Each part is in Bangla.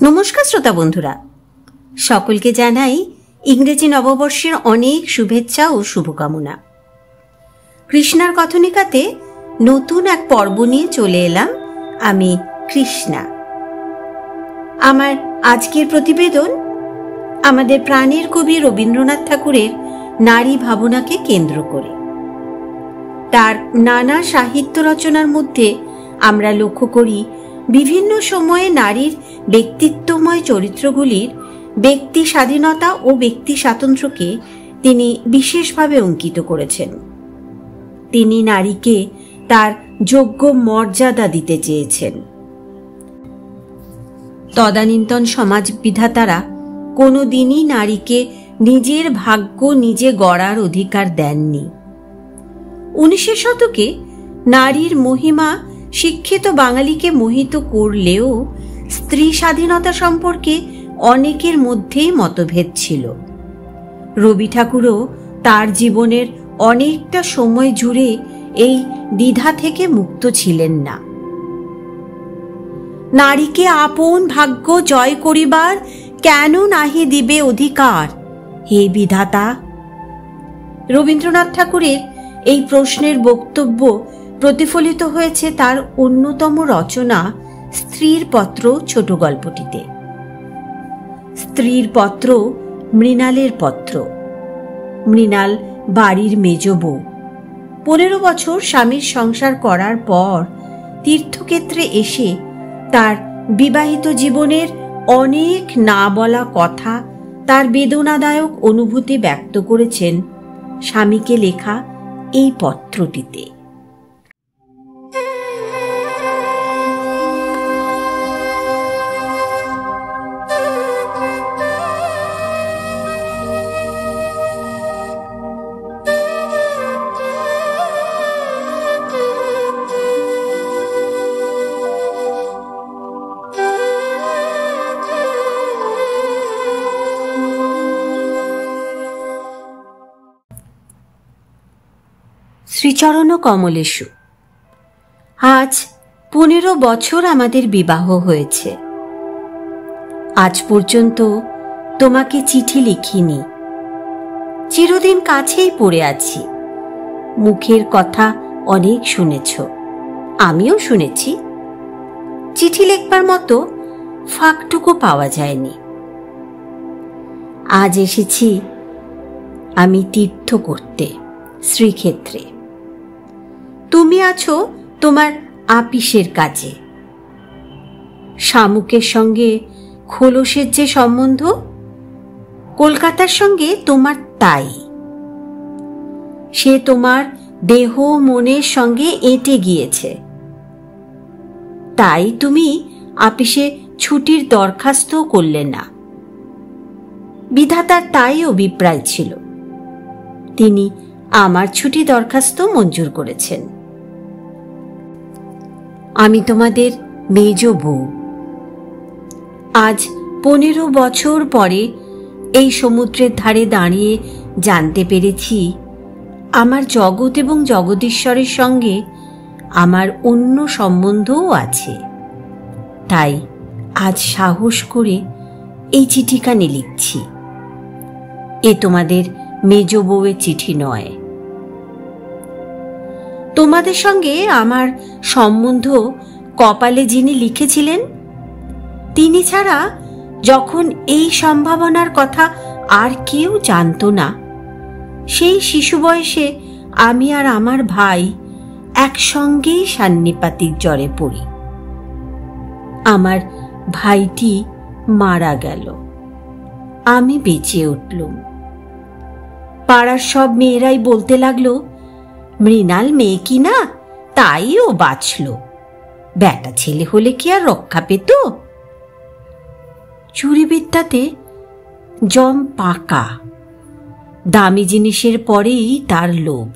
নমস্কার শ্রোতা বন্ধুরা, সকলকে জানাই ইংরেজি নববর্ষের অনেক শুভেচ্ছা ও শুভকামনা। কৃষ্ণার কথনিকাতে নতুন এক পর্ব নিয়ে চলে এলাম আমি কৃষ্ণা। আমার আজকের প্রতিবেদন আমাদের প্রাণের কবি রবীন্দ্রনাথ ঠাকুরের নারী ভাবনাকে কেন্দ্র করে। তার নানা সাহিত্য রচনার মধ্যে আমরা লক্ষ্য করি বিভিন্ন সময়ে নারীর ব্যক্তিত্বময় চরিত্রগুলির ব্যক্তি স্বাধীনতা ও ব্যক্তি স্বাতন্ত্র্যকে তিনি বিশেষভাবে অঙ্কিত করেছেন। তিনি নারীকে তার যোগ্য মর্যাদা দিতে চেয়েছেন। তদানীন্তন সমাজ বিধাতারা কোনোদিনই নারীকে নিজের ভাগ্য নিজে গড়ার অধিকার দেননি। 19 শতকে নারীর মহিমা শিক্ষিত বাঙালিকে মোহিত করলেও স্ত্রী স্বাধীনতা সম্পর্কে অনেকের মধ্যেই মতভেদ ছিল। রবি ঠাকুরও তার জীবনের অনেকটা সময় জুড়ে এই দ্বিধা থেকে মুক্ত ছিলেন না। নারীকে আপন ভাগ্য জয় করিবার কেন নাহি দিবে অধিকার, হে বিধাতা? রবীন্দ্রনাথ ঠাকুরের এই প্রশ্নের বক্তব্য প্রতিফলিত হয়েছে তার অন্যতম রচনা স্ত্রীর পত্র ছোট গল্পটিতে। স্ত্রীর পত্র মৃণালের পত্র। মৃণাল বাড়ির মেজ বউ। 15 বছর স্বামীর সংসার করার পর তীর্থক্ষেত্রে এসে তার বিবাহিত জীবনের অনেক না বলা কথা, তার বেদনাদায়ক অনুভূতি ব্যক্ত করেছেন স্বামীকে লেখা এই পত্রটিতে। শ্রীচরণ কমলেশু, আজ 15 বছর আমাদের বিবাহ হয়েছে। আজ পর্যন্ত তোমাকে চিঠি লিখিনি। চিরদিন কাছেই পড়ে আছি। মুখের কথা অনেক শুনেছ, আমিও শুনেছি। চিঠি লিখবার মতো ফাঁকটুকু পাওয়া যায়নি। আজ এসেছি আমি তীর্থ করতে শ্রীক্ষেত্রে। তুমি আছো তোমার আপিসের কাজে। শামুকের সঙ্গে খোলসের যে সম্বন্ধ, কলকাতার সঙ্গে তোমার তাই। সে তোমার দেহ মনের সঙ্গে এঁটে গিয়েছে। তাই তুমি আপিসে ছুটির দরখাস্ত করলে না। বিধাতার তাই অভিপ্রায় ছিল। তিনি আমার ছুটি দরখাস্ত মঞ্জুর করেছেন। আমি তোমাদের মেজ বউ। আজ 15 বছর পরে এই সমুদ্রের ধারে দাঁড়িয়ে জানতে পেরেছি আমার জগৎ এবং জগদীশ্বরের সঙ্গে আমার অন্য সম্বন্ধও আছে। তাই আজ সাহস করে এই চিঠিখানি লিখছি। এ তোমাদের মেজ বউয়ের চিঠি নয়। তোমাদের সঙ্গে আমার সম্বন্ধ কপালে যিনি লিখেছিলেন, তিনি ছাড়া যখন এই সম্ভাবনার কথা আর কেউ জানত না, সেই শিশু বয়সে আমি আর আমার ভাই একসঙ্গেই সান্নিপাতিক জ্বরে পড়ি। আমার ভাইটি মারা গেল, আমি বেঁচে উঠলুম। পাড়ার সব মেয়েরাই বলতে লাগলো, মৃণাল মেয়ে কি না, তাই ও বাঁচল। বেটা ছেলে হলে কি আর রক্ষা পেত? চুরিবিদ্যাতে জম পাকা। দামি জিনিসের পরেই তার লোভ।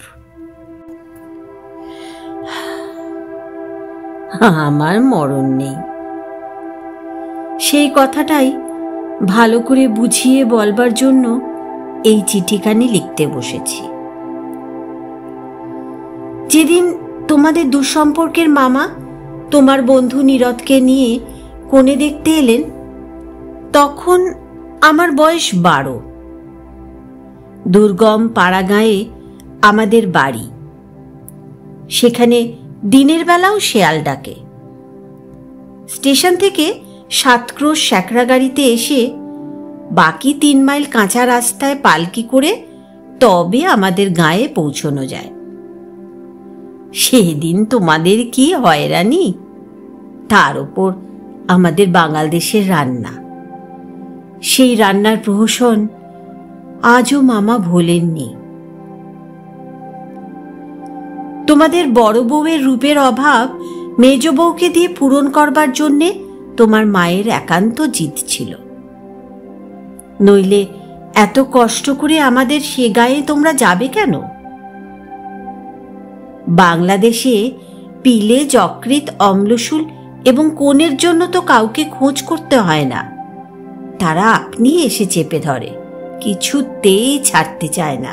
আমার মরণ নেই। সেই কথাটাই ভালো করে বুঝিয়ে বলবার জন্য এই চিঠিখানি লিখতে বসেছি। যেদিন তোমাদের দুঃসম্পর্কের মামা তোমার বন্ধু নীরদকে নিয়ে কনে দেখতে এলেন, তখন আমার বয়স 12। দুর্গম পাড়াগাঁয়ে আমাদের বাড়ি। সেখানে দিনের বেলাও শেয়াল ডাকে। স্টেশন থেকে 7 ক্রোশ স্যাকরা গাড়িতে এসে বাকি 3 মাইল কাঁচা রাস্তায় পালকি করে তবে আমাদের গাঁয়ে পৌঁছানো যায়। সেদিন তোমাদের কি হয়রানি! তার উপর আমাদের বাঙাল দেশের রান্না। সেই রান্নার প্রহসন আজও মামা ভোলেননি। তোমাদের বড় বউয়ের রূপের অভাব মেজ বউকে দিয়ে পূরণ করবার জন্যে তোমার মায়ের একান্ত জিদ ছিল। নইলে এত কষ্ট করে আমাদের সে গায়ে তোমরা যাবে কেন? বাংলাদেশে পিলে, যকৃৎ, অম্লশূল এবং কোণের জন্য তো কাউকে খোঁজ করতে হয় না। তারা আপনি এসে চেপে ধরে, কিছুতেই ছাড়তে চায় না।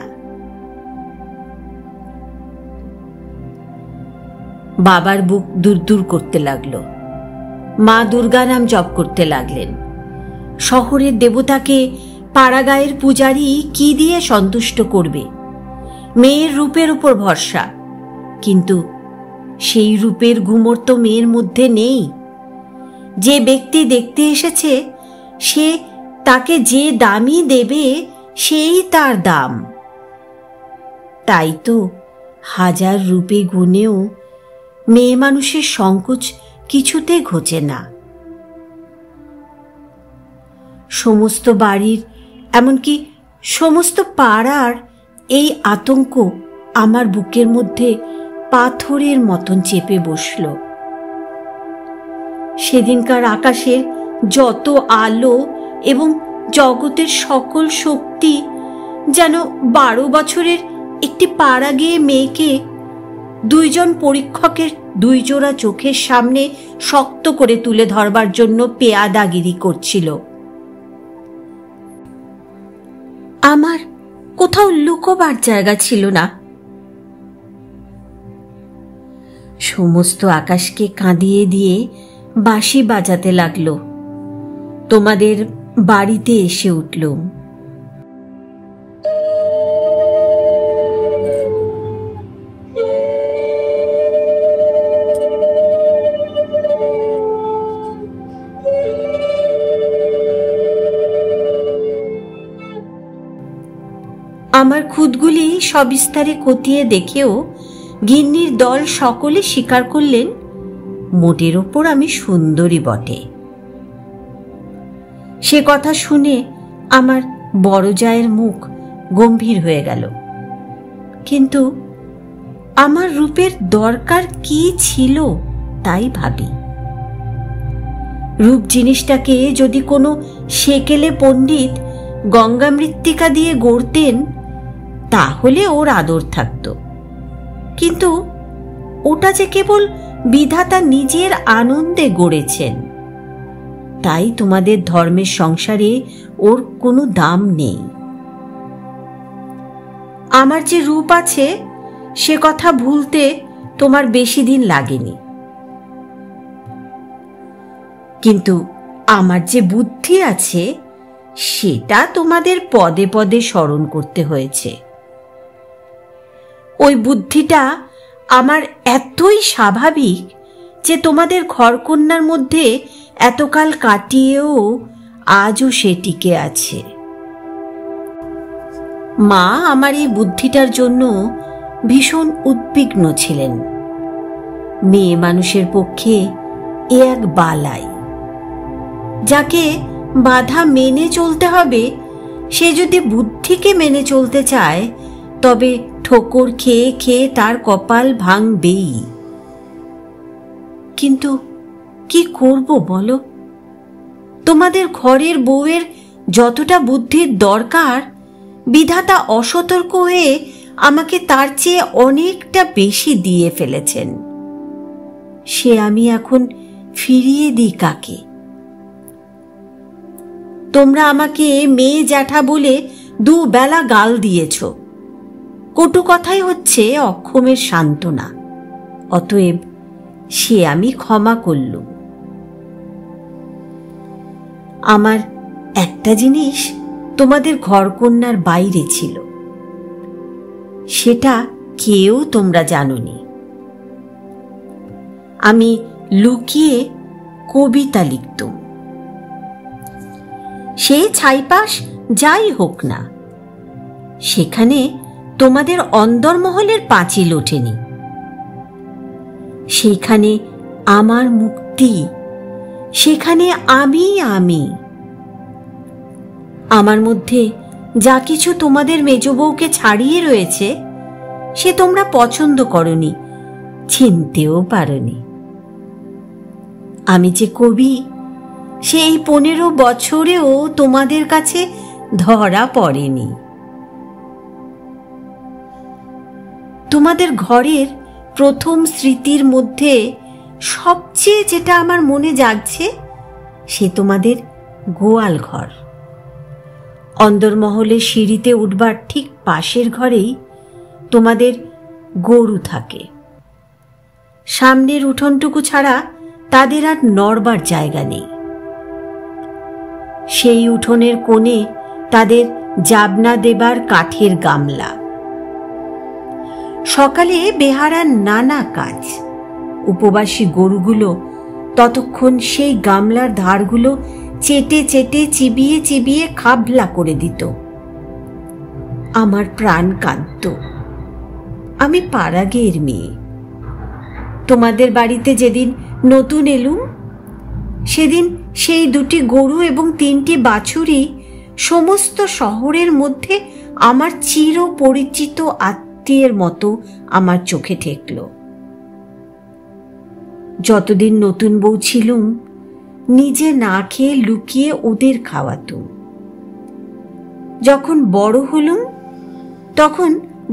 বাবার বুক দূর করতে লাগলো। মা দুর্গা নাম জপ করতে লাগলেন। শহরের দেবতাকে পাড়াগাঁয়ের পূজারী কি দিয়ে সন্তুষ্ট করবে? মেয়ের রূপের উপর ভরসা, কিন্তু সেই রূপের গুমর তো মেয়ের মধ্যে নেই। যে ব্যক্তি দেখতে এসেছে সে তাকে যে দামই দেবে সেই তার দাম। তাই তো হাজার রূপে গুণেও মেয়ে মানুষের সংকোচ কিছুতে ঘোচে না। সমস্ত বাড়ির, এমনকি সমস্ত পাড়ার এই আতঙ্ক আমার বুকের মধ্যে পাথরের মতন চেপে বসল। সেদিনকার আকাশের যত আলো এবং জগতের সকল শক্তি যেন 12 বছরের একটি পাড়া গিয়ে মেয়েকে 2 জন পরীক্ষকের 2 জোড়া চোখের সামনে শক্ত করে তুলে ধরবার জন্য পেয়াদাগিরি করছিল। আমার কোথাও লুকোবার জায়গা ছিল না। সমস্ত আকাশকে কাঁদিয়ে দিয়ে বাঁশি বাজাতে লাগলো। তোমাদের বাড়িতে এসে উঠল। আমার খুদগুলি সবিস্তারে খতিয়ে দেখেও গিন্নির দল সকলে স্বীকার করলেন মোটের ওপর আমি সুন্দরী বটে। সে কথা শুনে আমার বড় জায়ের মুখ গম্ভীর হয়ে গেল। কিন্তু আমার রূপের দরকার কি ছিল তাই ভাবি। রূপ জিনিসটাকে যদি কোনো সেকেলে পণ্ডিত গঙ্গা মৃত্তিকা দিয়ে গড়তেন তাহলে ওর আদর থাকত, কিন্তু ওটা যে কেবল বিধাতা নিজের আনন্দে গড়েছেন, তাই তোমাদের ধর্মের সংসারে ওর কোনো দাম নেই। আমার যে রূপ আছে সে কথা ভুলতে তোমার বেশি দিন লাগেনি, কিন্তু আমার যে বুদ্ধি আছে সেটা তোমাদের পদে পদে স্মরণ করতে হয়েছে। ওই বুদ্ধিটা আমার এতই স্বাভাবিক যে তোমাদের ঘরকন্যার মধ্যে এতকাল কাটিয়েও আজও সে টিকে আছে। মা আমার এই বুদ্ধিটার জন্য ভীষণ উদ্বিগ্ন ছিলেন। মেয়ে মানুষের পক্ষে এ এক বালাই। যাকে বাধা মেনে চলতে হবে সে যদি বুদ্ধিকে মেনে চলতে চায় তবে ঠোকর খেয়ে খেয়ে তার কপাল ভাঙবেই। কিন্তু কি করব বলো? তোমাদের ঘরের বউয়ের যতটা বুদ্ধির দরকার বিধাতা অসতর্ক হয়ে আমাকে তার চেয়ে অনেকটা বেশি দিয়ে ফেলেছেন। সে আমি এখন ফিরিয়ে দিই কাকে? তোমরা আমাকে মেয়ে জ্যাঠা বলে 2 বেলা গাল দিয়েছ। কটু কথাই হচ্ছে অক্ষমের সান্ত্বনা। অতএব সে আমি ক্ষমা করলুম। আমার একটা জিনিস তোমাদের ঘরকন্যার বাইরে ছিল, সেটা কেউ তোমরা জানোনি। আমি লুকিয়ে কবিতা লিখতুম। সে ছাইপাশ যাই হোক না, সেখানে তোমাদের অন্দরমহলের পাঁচিল ওঠেনি। সেখানে আমার মুক্তি, সেখানে আমি আমার মধ্যে যা কিছু তোমাদের মেজ বউকে ছাড়িয়ে রয়েছে, সে তোমরা পছন্দ করনি, চিনতেও পারোনি। আমি যে কবি, সেই 15 বছরেও তোমাদের কাছে ধরা পড়েনি। তোমাদের ঘরের প্রথম স্মৃতির মধ্যে সবচেয়ে যেটা আমার মনে জাগছে, সে তোমাদের গোয়াল ঘর। অন্দরমহলে সিঁড়িতে উঠবার ঠিক পাশের ঘরেই তোমাদের গরু থাকে। সামনের উঠোনটুকু ছাড়া তাদের আর নড়বার জায়গা নেই। সেই উঠোনের কোণে তাদের জাবনা দেবার কাঠের গামলা। সকালে বেহারার নানা কাজ। উপবাসী গরুগুলো ততক্ষণ সেই গামলার ধারগুলো চেটে চেটে চিবিয়ে চিবিয়ে খাবলা করে দিত। আমার প্রাণ কাঁদত। আমি পাড়াগের মেয়ে। তোমাদের বাড়িতে যেদিন নতুন এলুম, সেদিন সেই 2টি গরু এবং 3টি বাছুরই সমস্ত শহরের মধ্যে আমার চির পরিচিত আত্মীয়ের মতো আমার চোখে ঠেকল। যতদিন নতুন বউ ছিলুম, নিজে না খেয়ে লুকিয়ে ওদের খাওয়াতুম। যখন বড় হলুম, তখন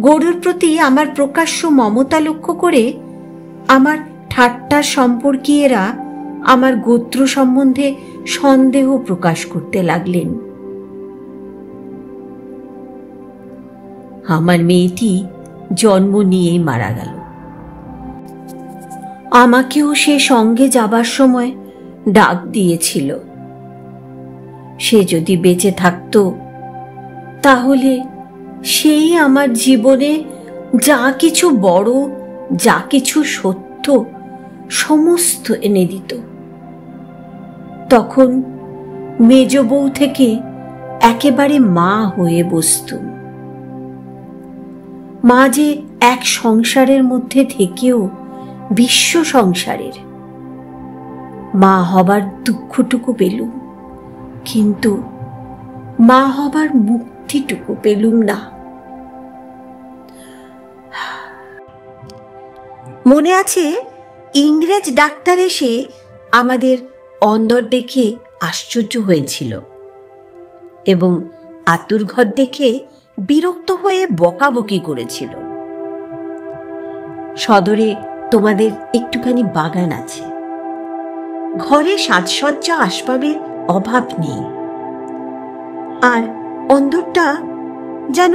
গরুর প্রতি আমার প্রকাশ্য মমতা লক্ষ্য করে আমার ঠাট্টার সম্পর্কীয়েরা আমার গোত্র সম্বন্ধে সন্দেহ প্রকাশ করতে লাগলেন। আমার মেয়েটি জন্ম নিয়েই মারা গেল। আমাকেও সে সঙ্গে যাবার সময় ডাক দিয়েছিল। সে যদি বেঁচে থাকত, তাহলে সেই আমার জীবনে যা কিছু বড়, যা কিছু সত্য, সমস্ত এনে দিত। তখন মেজ বউ থেকে একেবারে মা হয়ে বসতুম। মা যে এক সংসারের মধ্যে থেকেও বিশ্ব সংসারের। মা হবার দুঃখটুকু পেলুম, কিন্তু মা হবার মুক্তিটুকু পেলুম না। মনে আছে, ইংরেজ ডাক্তার এসে আমাদের অন্দর দেখে আশ্চর্য হয়েছিল এবং আতুর ঘর দেখে বিরক্ত হয়ে বকাবকি করেছিল। সদরে তোমাদের একটুখানি বাগান আছে। ঘরে সাজসজ্জা আসবাবের অভাব নেই, আর অন্দরটা যেন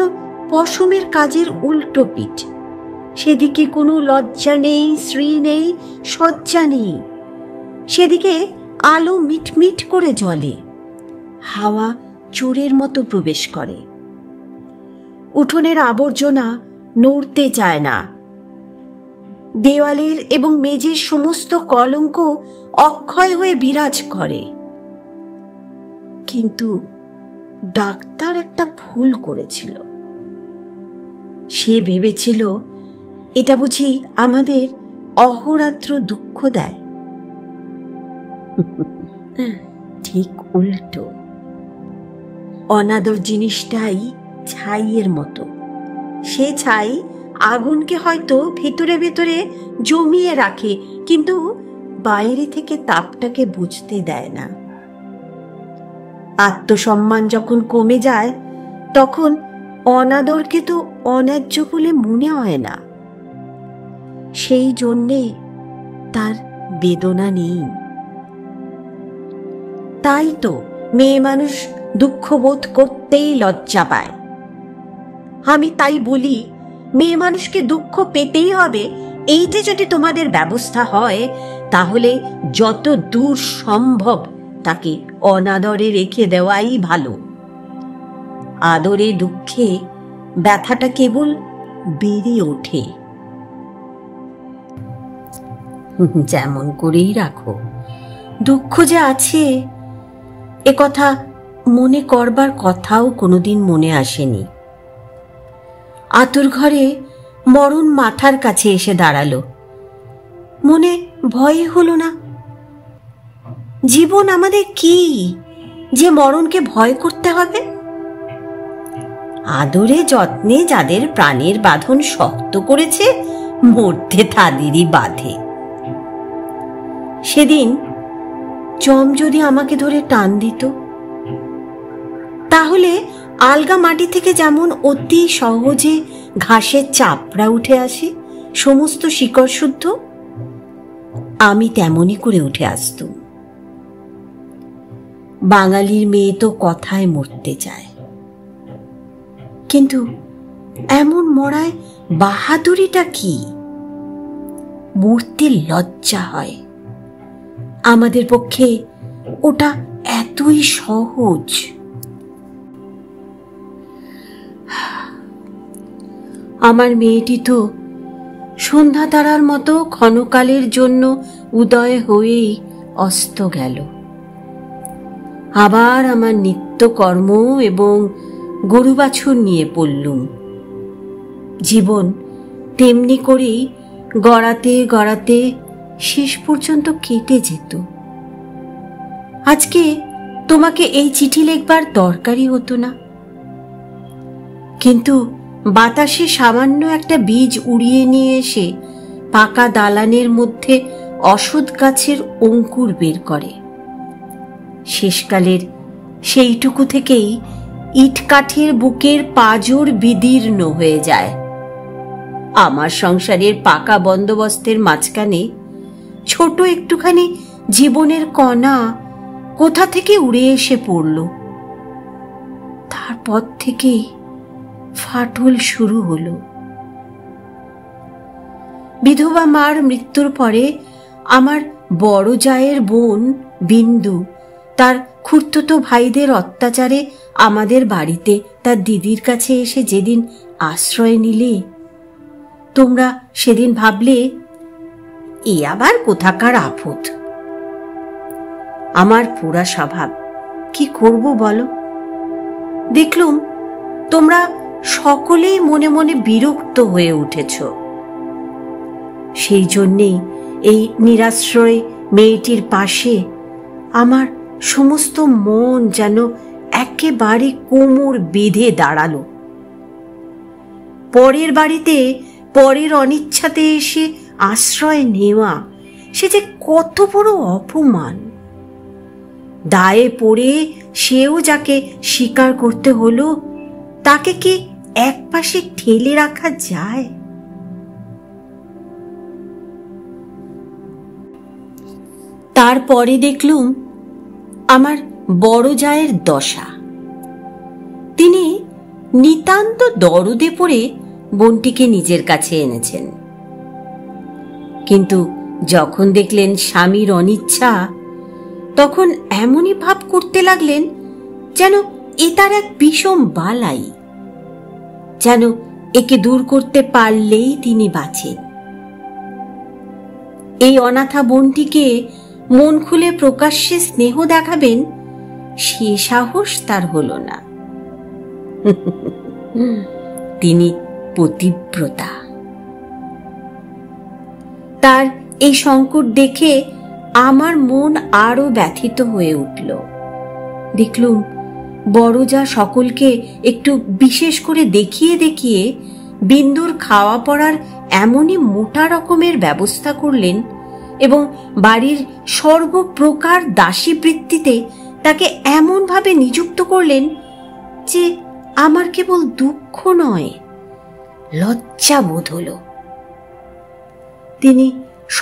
পশমের কাজের উল্টো পিঠ। সেদিকে কোনো লজ্জা নেই, শ্রী নেই, সজ্জা নেই। সেদিকে আলো মিটমিট করে জ্বলে, হাওয়া চোরের মতো প্রবেশ করে। উঠোনের আবর্জনা নড়তে চায় না। দেওয়ালের এবং মেঝের সমস্ত কলঙ্ক অক্ষয় হয়ে বিরাজ করে। কিন্তু ডাক্তার একটা ভুল করেছিল। সে ভেবেছিল এটা বুঝি আমাদের অহোরাত্র দুঃখ দেয়। ঠিক উল্টো। অনাদর জিনিসটাই ছাইয়ের মতো। সে ছাই আগুনকে হয়তো ভেতরে ভেতরে জমিয়ে রাখে, কিন্তু বাইরে থেকে তাপটাকে বুঝতে দেয় না। আত্মসম্মান যখন কমে যায়, তখন অনাদরকে তো অন্যায্য বলে মনে হয় না। সেই জন্যে তার বেদনা নেই। তাই তো মেয়ে মানুষ দুঃখ বোধ করতেই লজ্জা পায়। আমি তাই বলি, মেয়ে মানুষকে দুঃখ পেতেই হবে, এইটা যদি তোমাদের ব্যবস্থা হয়, তাহলে যত দূর সম্ভব তাকে অনাদরে রেখে দেওয়াই ভালো। আদরে দুঃখে ব্যথাটা কেবল বেড়ে ওঠে। যেমন করেই রাখো, দুঃখ যে আছে এ কথা মনে করবার কথাও কোনোদিন মনে আসেনি। আতুর ঘরে মরণ মাথার কাছে এসে দাঁড়ালো, মনে ভয় হলো না। জীবন আমাদের কি যে মরণকে ভয় করতে হবে? আদরে যত্নে যাদের প্রাণের বাঁধন শক্ত করেছে, মরতে তাদেরই বাঁধে। সেদিন যম যদি আমাকে ধরে টান দিত, তাহলে আলগা মাটি থেকে যেমন অতি সহজে ঘাসের চাপড়া উঠে আসে সমস্ত শিকড় শুদ্ধ, আমি তেমনই করে উঠে আসতুম। বাঙালির মেয়ে তো কথায় মরতে চায়, কিন্তু এমন মরায় বাহাদুরিটা কি? মরতে লজ্জা হয়। আমাদের পক্ষে ওটা এতই সহজ। আমার মেয়েটি তো সন্ধ্যা তারার মতো ক্ষণকালের জন্য উদয় হয়েই অস্ত গেল। আবার আমার নিত্যকর্ম এবং গরু বাছুর নিয়ে পড়লুম। জীবন তেমনি করেই গড়াতে গড়াতে শেষ পর্যন্ত কেটে যেত। আজকে তোমাকে এই চিঠি লিখবার দরকারই হতো না, কিন্তু বাতাসে সামান্য একটা বীজ উড়িয়ে নিয়ে এসে পাকা দালানের মধ্যে অসৎ গাছের অঙ্কুর বের করে। শেষকালের সেইটুকু থেকেই ইট কাঠের বুকের পাঁজর বিদীর্ণ হয়ে যায়। আমার সংসারের পাকা বন্দোবস্তের মাঝখানে ছোট একটুখানি জীবনের কণা কোথা থেকে উড়ে এসে পড়ল। তারপর থেকেই ফাটল শুরু হলো। বিধবা মার মৃত্যুর পরে আমার বড় জায়ের বোন বিন্দু তার খুড়তুতো ভাইদের অত্যাচারে আমাদের বাড়িতে তার দিদির কাছে এসে যেদিন আশ্রয় নিলে, তোমরা সেদিন ভাবলে এ আবার কোথাকার আফত। আমার পোড়া স্বভাব, কি করব বলো? দেখলুম তোমরা সকলেই মনে মনে বিরক্ত হয়ে উঠেছ। সেই জন্যেই এই নিরাশ্রয় মেয়েটির পাশে আমার সমস্ত মন যেন একেবারে কোমর বেঁধে দাঁড়ালো। পরের বাড়িতে পরের অনিচ্ছাতে এসে আশ্রয় নেওয়া, সে যে কত বড় অপমান। দায়ে পড়ে সেও যাকে স্বীকার করতে হলো, তাকে কি একপাশে ঠেলে রাখা যায়? তারপরে দেখলুম আমার বড় জায়ের দশা। তিনি নিতান্ত দরদে পড়ে বোনটিকে নিজের কাছে এনেছেন, কিন্তু যখন দেখলেন স্বামীর অনিচ্ছা, তখন এমনই ভাব করতে লাগলেন যেন এ তার এক বিষম বালাই, যেন একে দূর করতে পারলেই তিনি বাঁচেন। এই অনাথা বোনটিকে মন খুলে প্রকাশ্যে স্নেহ দেখাবেন, সে সাহস তার হলো না। তিনি পতিব্রতা। তার এই সংকট দেখে আমার মন আরো ব্যথিত হয়ে উঠল। দেখলুম বড় যা সকলকে একটু বিশেষ করে দেখিয়ে দেখিয়ে বিন্দুর খাওয়া পড়ার এমনই মোটা রকমের ব্যবস্থা করলেন এবং বাড়ির সর্বপ্রকার দাসী বৃত্তিতে তাকে এমনভাবে নিযুক্ত করলেন যে আমার কেবল দুঃখ নয়, লজ্জা বোধ হল। তিনি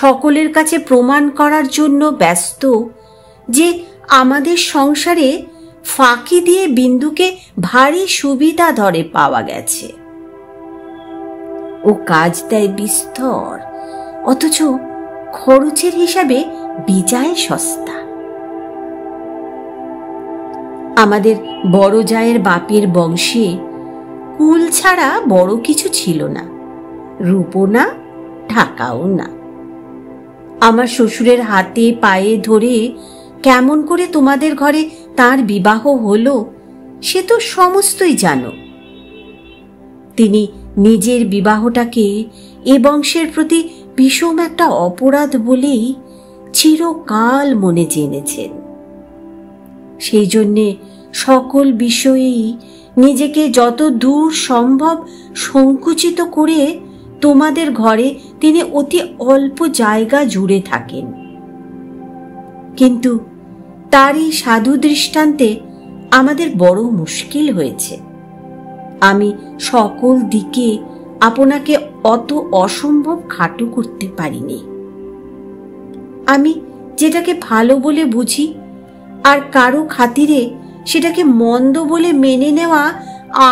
সকলের কাছে প্রমাণ করার জন্য ব্যস্ত যে আমাদের সংসারে ফাঁকি দিয়ে বিন্দুকে ভারী সুবিধা ধরে পাওয়া গেছে। ও কাজ দেয় বিস্তর, অথচ খরচের হিসাবে বিজায় সস্তা। আমাদের বড় জায়ের বাপের বংশে কুল ছাড়া বড় কিছু ছিল না, রূপও না, ঢাকাও না। আমার শ্বশুরের হাতে পায়ে ধরে কেমন করে তোমাদের ঘরে তার বিবাহ হলো সে তো সমস্তই জানো। তিনি নিজের বিবাহটাকে এ বংশের প্রতি বিষম একটা অপরাধ বলেই চিরকাল মনে জেনেছেন। সেই জন্যে সকল বিষয়েই নিজেকে যত দূর সম্ভব সংকুচিত করে তোমাদের ঘরে তিনি অতি অল্প জায়গা জুড়ে থাকেন। কিন্তু তার এই সাধু দৃষ্টান্তে আমাদের বড় মুশকিল হয়েছে। আমি সকল দিকে আপনাকে অত অসম্ভব খাটো করতে পারিনি। আমি যেটাকে ভালো বলে বুঝি আর কারো খাতিরে সেটাকে মন্দ বলে মেনে নেওয়া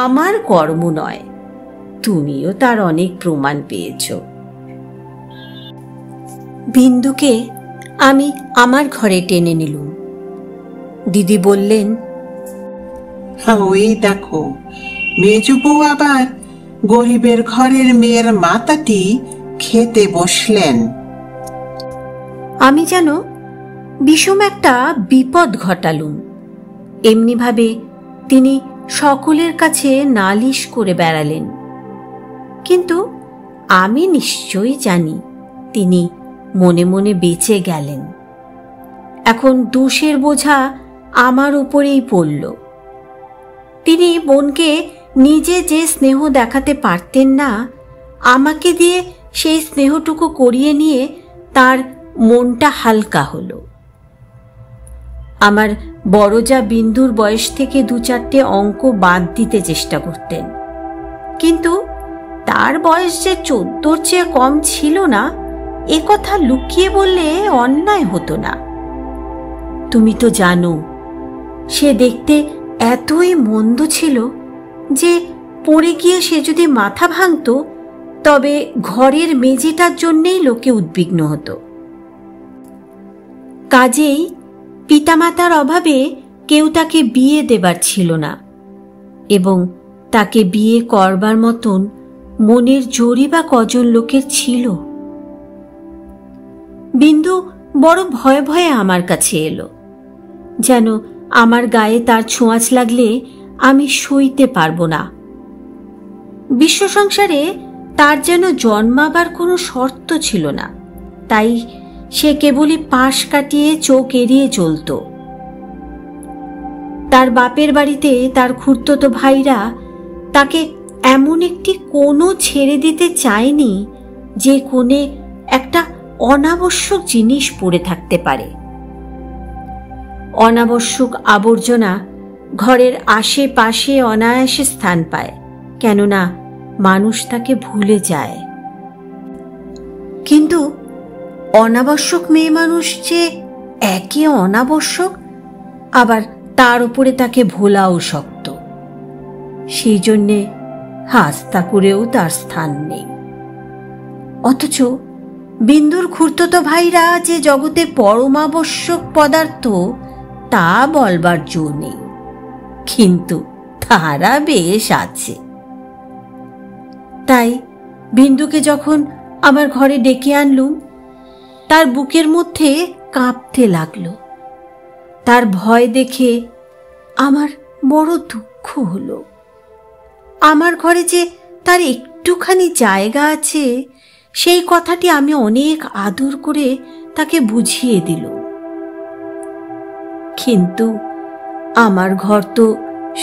আমার কর্ম নয়। তুমিও তার অনেক প্রমাণ পেয়েছ। বিন্দুকে আমি আমার ঘরে টেনে নিলুম। দিদি বললেন, ওই দেখো মেজু বউ আবার গরিবের ঘরের মেয়ের মাতাটি খেতে বসলেন। আমি যেন বিষম একটা বিপদ ঘটালুম। এমনিভাবে তিনি সকলের কাছে নালিশ করে বেড়ালেন, কিন্তু আমি নিশ্চয়ই জানি তিনি মনে মনে বেঁচে গেলেন। এখন দোষের বোঝা আমার উপরেই পড়ল। তিনি বোনকে নিজে যে স্নেহ দেখাতে পারতেন না, আমাকে দিয়ে সেই স্নেহটুকু করিয়ে নিয়ে তার মনটা হালকা হলো। আমার বড় যা বিন্দুর বয়স থেকে 2-4টে অঙ্ক বাদ দিতে চেষ্টা করতেন, কিন্তু তার বয়স যে 14-র চেয়ে কম ছিল না এ কথা লুকিয়ে বললে অন্যায় হতো না। তুমি তো জানো সে দেখতে এতই মন্দ ছিল যে পড়ে গিয়ে সে যদি মাথা ভাঙত তবে ঘরের মেঝেটার জন্যেই লোকে উদ্বিগ্ন হতো। কাজেই পিতামাতার অভাবে কেউ তাকে বিয়ে দেবার ছিল না, এবং তাকে বিয়ে করবার মতন মনের জোরই বা কজন লোকের ছিল। বিন্দু বড় ভয়ে ভয়ে আমার কাছে এলো, যেন আমার গায়ে তার ছোঁয়াচ লাগলে আমি সইতে পারবো না। বিশ্ব সংসারে তার যেন জন্মাবার কোনো শর্ত ছিল না, তাই সে কেবলই পাশ কাটিয়ে চোখ এড়িয়ে চলত। তার বাপের বাড়িতে তার খুড়তুতো ভাইরা তাকে এমন একটি কোণও ছেড়ে দিতে চায়নি যে কোণে একটা অনাবশ্যক জিনিস পড়ে থাকতে পারে। অনাবশ্যক আবর্জনা ঘরের আশেপাশে অনায়াসে স্থান পায়, কেননা মানুষ তাকে ভুলে যায়। কিন্তু অনাবশ্যক মেয়ে মানুষ যে একে অনাবশ্যক, আবার তার উপরে তাকে ভোলাও শক্ত, সেই জন্যে হাস্তা করেও তার স্থান নেই। অথচ বিন্দুর খুড়তুতো ভাইরা যে জগতে পরমাবশ্যক পদার্থ তা বলবার জো নেই, কিন্তু তারা বেশ আছে। তাই বিন্দুকে যখন আমার ঘরে ডেকে আনলুম, তার বুকের মধ্যে কাঁপতে লাগলো। তার ভয় দেখে আমার বড় দুঃখ হলো। আমার ঘরে যে তার একটুখানি জায়গা আছে সেই কথাটি আমি অনেক আদর করে তাকে বুঝিয়ে দিল। কিন্তু আমার ঘর তো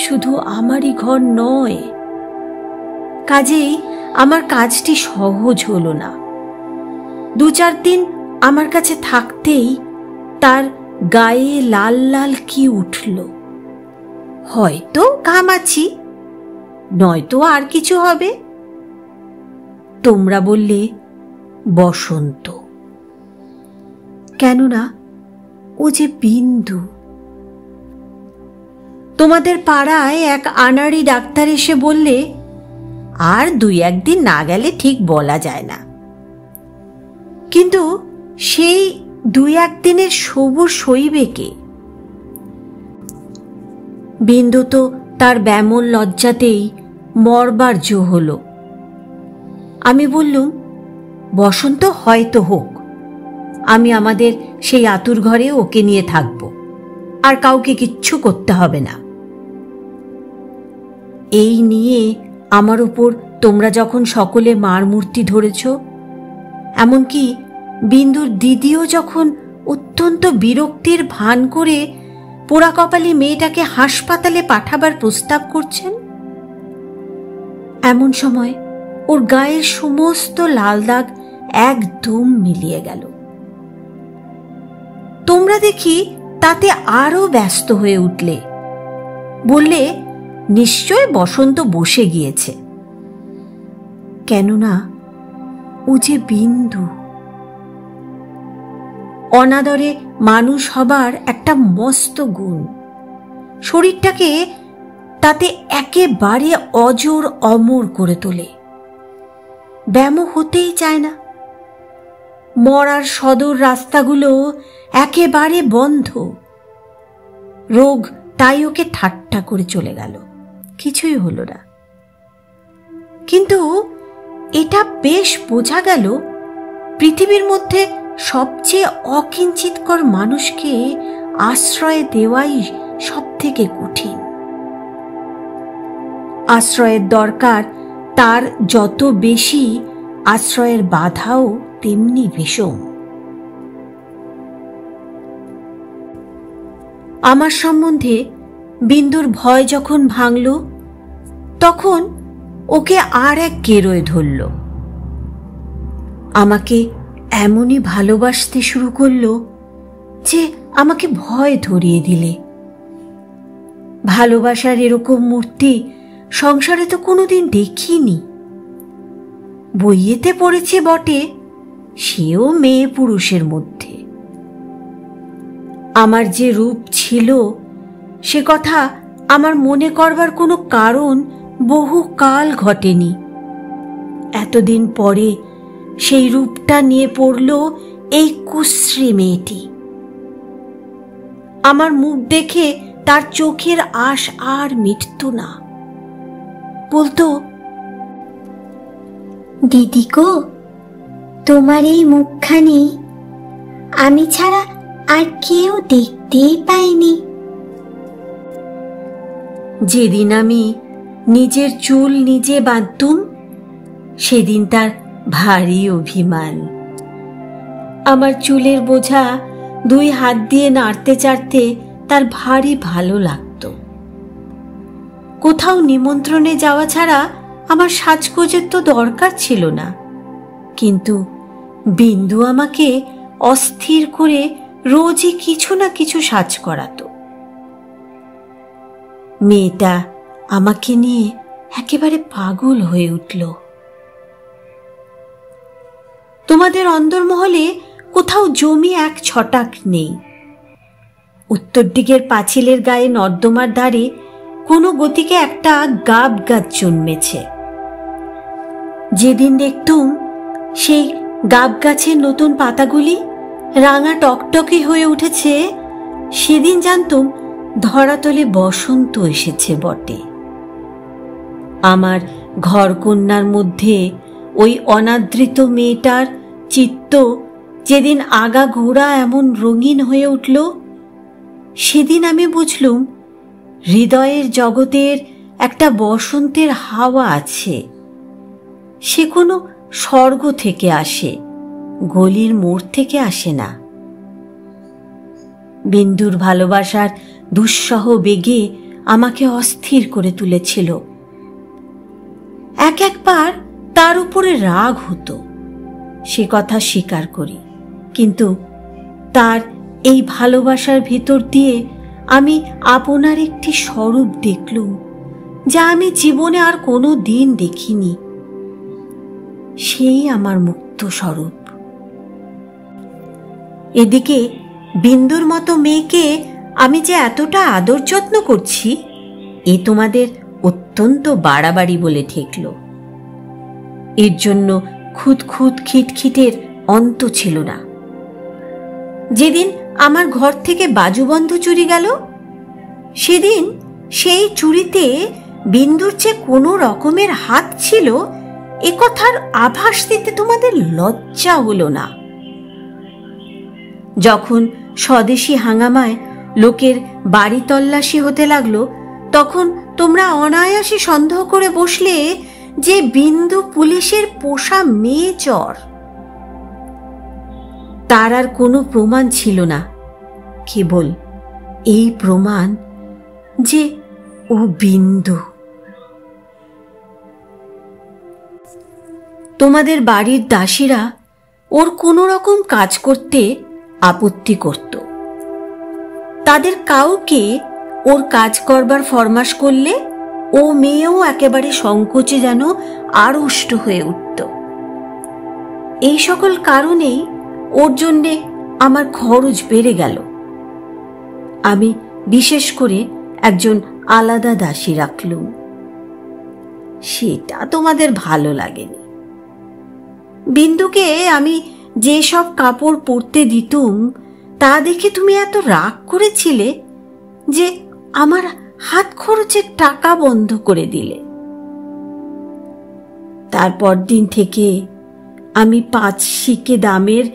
শুধু আমারই ঘর নয়, কাজেই আমার কাজটি সহজ হলো না। 2-4 দিন আমার কাছে থাকতেই তার গায়ে লাল লাল কি উঠল। হয়তো ঘামাচ্ছি, নয়তো আর কিছু হবে। তোমরা বললে বসন্ত, কেননা ও যে বিন্দু। তোমাদের পাড়ায় এক আনাড়ি ডাক্তার এসে বললে, আর 2-1 দিন না গেলে ঠিক বলা যায় না। কিন্তু সেই 2-1 দিনের সবুর সইবে কে? বিন্দু তো তার ব্যামল লজ্জাতেই মরবার জো হল। আমি বললুম, বসন্ত হয়তো হোক, আমি আমাদের সেই আতুর ঘরে ওকে নিয়ে থাকব, আর কাউকে কিচ্ছু করতে হবে না। এই নিয়ে আমার উপর তোমরা যখন সকলে মার মূর্তি ধরেছ, এমনকি বিন্দুর দিদিও যখন অত্যন্ত বিরক্তির ভান করে পোড়া কপালি মেয়েটাকে হাসপাতালে পাঠাবার প্রস্তাব করছেন, এমন সময় ওর গায়ের সমস্ত লাল দাগ একদম মিলিয়ে গেল। তোমরা দেখি তাতে আরো ব্যস্ত হয়ে উঠলে, বললে নিশ্চয় বসন্ত বসে গিয়েছে, কেননা ও যে বিন্দু। অনাদরে মানুষ হবার একটা মস্ত গুণ, শরীরটাকে তাতে একেবারে অজর অমর করে তোলে। ব্যায়াম হতেই চায় না, মরার সদর রাস্তাগুলো একেবারে বন্ধ। রোগ তাই ওকে ঠাট্টা করে চলে গেল, কিছুই হলো না। কিন্তু এটা বেশ বোঝা গেল, পৃথিবীর মধ্যে সবচেয়ে অকিঞ্চিতকর মানুষকে আশ্রয় দেওয়াই সব থেকে কঠিন। আশ্রয়ের দরকার তার যত বেশি, আশ্রয়ের বাধাও তেমনি ভীষণ। আমার সম্বন্ধে বিন্দুর ভয় যখন ভাঙল, তখন ওকে আর এক গেরোয় ধরল। আমাকে এমনই ভালোবাসতে শুরু করলো যে আমাকে ভয় ধরিয়ে দিলে। ভালোবাসার এরকম মূর্তি সংসারে তো কোনোদিন দেখিনি। বইয়েতে পড়েছে বটে, সেও মেয়ে পুরুষের মধ্যে। আমার যে রূপ ছিল সে কথা আমার মনে করবার কোনো কারণ বহুকাল ঘটেনি। এতদিন পরে সেই রূপটা নিয়ে পড়ল এই কুশ্রী মেয়েটি। আমার মুখ দেখে তার চোখের আশ আর মিটত না। বলতো, দিদি গো, তোমার এই মুখখানি আমি ছাড়া আর কেউ দেখতেই পাইনি। যেদিন আমি নিজের চুল নিজে বাঁধতুম, সেদিন তার ভারী অভিমান। আমার চুলের বোঝা দুই হাত দিয়ে নাড়তে চাড়তে তার ভারী ভালো লাগত। কোথাও নিমন্ত্রণে যাওয়া ছাড়া আমার সাজগোজের তো দরকার ছিল না, কিন্তু বিন্দু আমাকে অস্থির করে রোজই কিছু না কিছু সাজ করাতো। মেয়েটা আমাকে নিয়ে একেবারে পাগল হয়ে উঠল। তোমাদের অন্দরমহলে কোথাও জমি এক ছটাক নেই। উত্তর দিকের পাঁচিলের গায়ে নর্দমার ধারে কোনো গতিকে একটা গাব গাছ জন্মেছে। যেদিন দেখতুম সেই গাব গাছের নতুন পাতাগুলি রাঙা টকটকে হয়ে উঠেছে, সেদিন জানতুম ধরাতলে বসন্ত এসেছে বটে। আমার ঘরকন্যার মধ্যে ওই অনাদৃত মেয়েটার চিত্ত যেদিন আগা ঘোড়া এমন রঙিন হয়ে উঠল, সেদিন আমি বুঝলুম হৃদয়ের জগতের একটা বসন্তের হাওয়া আছে। সে কোনো স্বর্গ থেকে আসে, গলির মোড় থেকে আসে না। বিন্দুর ভালোবাসার দুঃসহ বেগে আমাকে অস্থির করে তুলেছিল। একবার তার উপরে রাগ হতো, সে কথা স্বীকার করি, কিন্তু তার এই ভালোবাসার ভিতর দিয়ে আমি আপনার একটি স্বরূপ দেখলুম, যা আমি জীবনে আর কোনো দিন দেখিনি। সেই আমার মুক্ত স্বরূপ। এদিকে বিন্দুর মতো মেয়েকে আমি যে এতটা আদর যত্ন করছি, এ তোমাদের অত্যন্ত বাড়াবাড়ি বলে ঠেকল। এর জন্য খুদ খুদ খিটখিটের অন্ত ছিল না। যেদিন আমার ঘর থেকে বাজুবন্ধ চুরি গেল, সেদিন সেই চুরিতে বিন্দুর যে কোনো রকমের হাত ছিল এ কথার আভাস দিতে তোমাদের লজ্জা হলো না? যখন স্বদেশী হাঙ্গামায় লোকের বাড়ি তল্লাশি হতে লাগলো তখন তোমরা অনায়াসে সন্দেহ করে বসলে যে বিন্দু পুলিশের পোষা মেয়ে চোর। তার আর কোনো প্রমাণ ছিল না, কেবল এই প্রমাণ যে ও বিন্দু। তোমাদের বাড়ির দাসীরা ওর কোনো রকম কাজ করতে আপত্তি করত। তাদের কাউকে ওর কাজ করবার ফরমাশ করলে ও মেয়েও একেবারে সংকোচে যেন আড়ষ্ট হয়ে উঠত। এই সকল কারণেই ওর জন্যে আমার খরচ বেড়ে গেল। আমি বিশেষ করে একজন আলাদা দাসী রাখলুম। সেটা তোমাদের ভালো লাগেনি। বিন্দুকে আমি যেসব কাপড় পরতে দিতুম তা দেখে তুমি এত রাগ করেছিলে যে আমার হাত খরচের টাকা বন্ধ করে দিলে। তারপর দিন থেকে আমি 5 শিকে দামের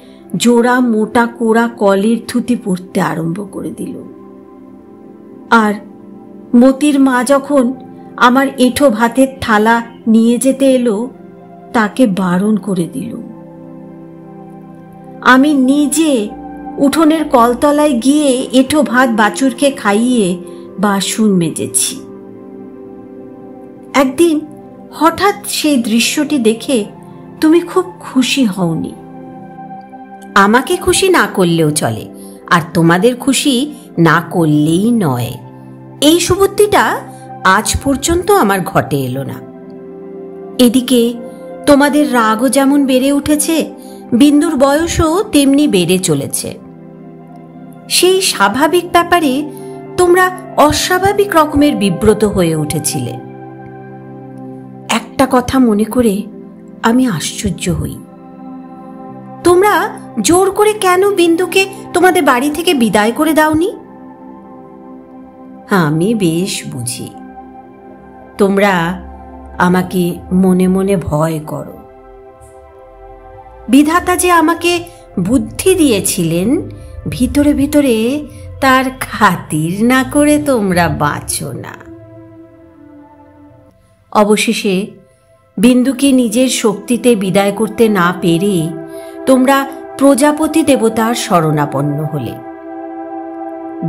জোড়া মোটা কোড়া কলের থুতি পরতে আরম্ভ করে দিলুম। আর মতির মা যখন আমার এঁঠো ভাতের থালা নিয়ে যেতে এলো তাকে বারণ করে দিলুম। আমি নিজে উঠোনের কলতলায় গিয়ে এঁঠো ভাত বাছুরকে খাইয়ে বাসন মেজেছি। একদিন হঠাৎ সেই দৃশ্যটি দেখে তুমি খুব খুশি হওনি। আমাকে খুশি না করলেও চলে, আর তোমাদের খুশি না করলেই নয়, এই সুবুদ্ধিটা আজ পর্যন্ত আমার ঘটে এলো না। এদিকে তোমাদের রাগও যেমন বেড়ে উঠেছে, বিন্দুর বয়সও তেমনি বেড়ে চলেছে। সেই স্বাভাবিক ব্যাপারে তোমরা অস্বাভাবিক রকমের বিব্রত হয়ে উঠেছিলে। একটা কথা মনে করে আমি আশ্চর্য হই, তোমরা জোর করে কেন বিন্দুকে তোমাদের বাড়ি থেকে বিদায় করে দাওনি? আমি বেশ বুঝি, তোমরা আমাকে মনে মনে ভয় করো। বিধাতা যে আমাকে বুদ্ধি দিয়েছিলেন, ভিতরে ভিতরে তার খাতির না করে তোমরা বাঁচো না। অবশেষে বিন্দুকে নিজের শক্তিতে বিদায় করতে না পেরে তোমরা প্রজাপতি দেবতার শরণাপন্ন হলে।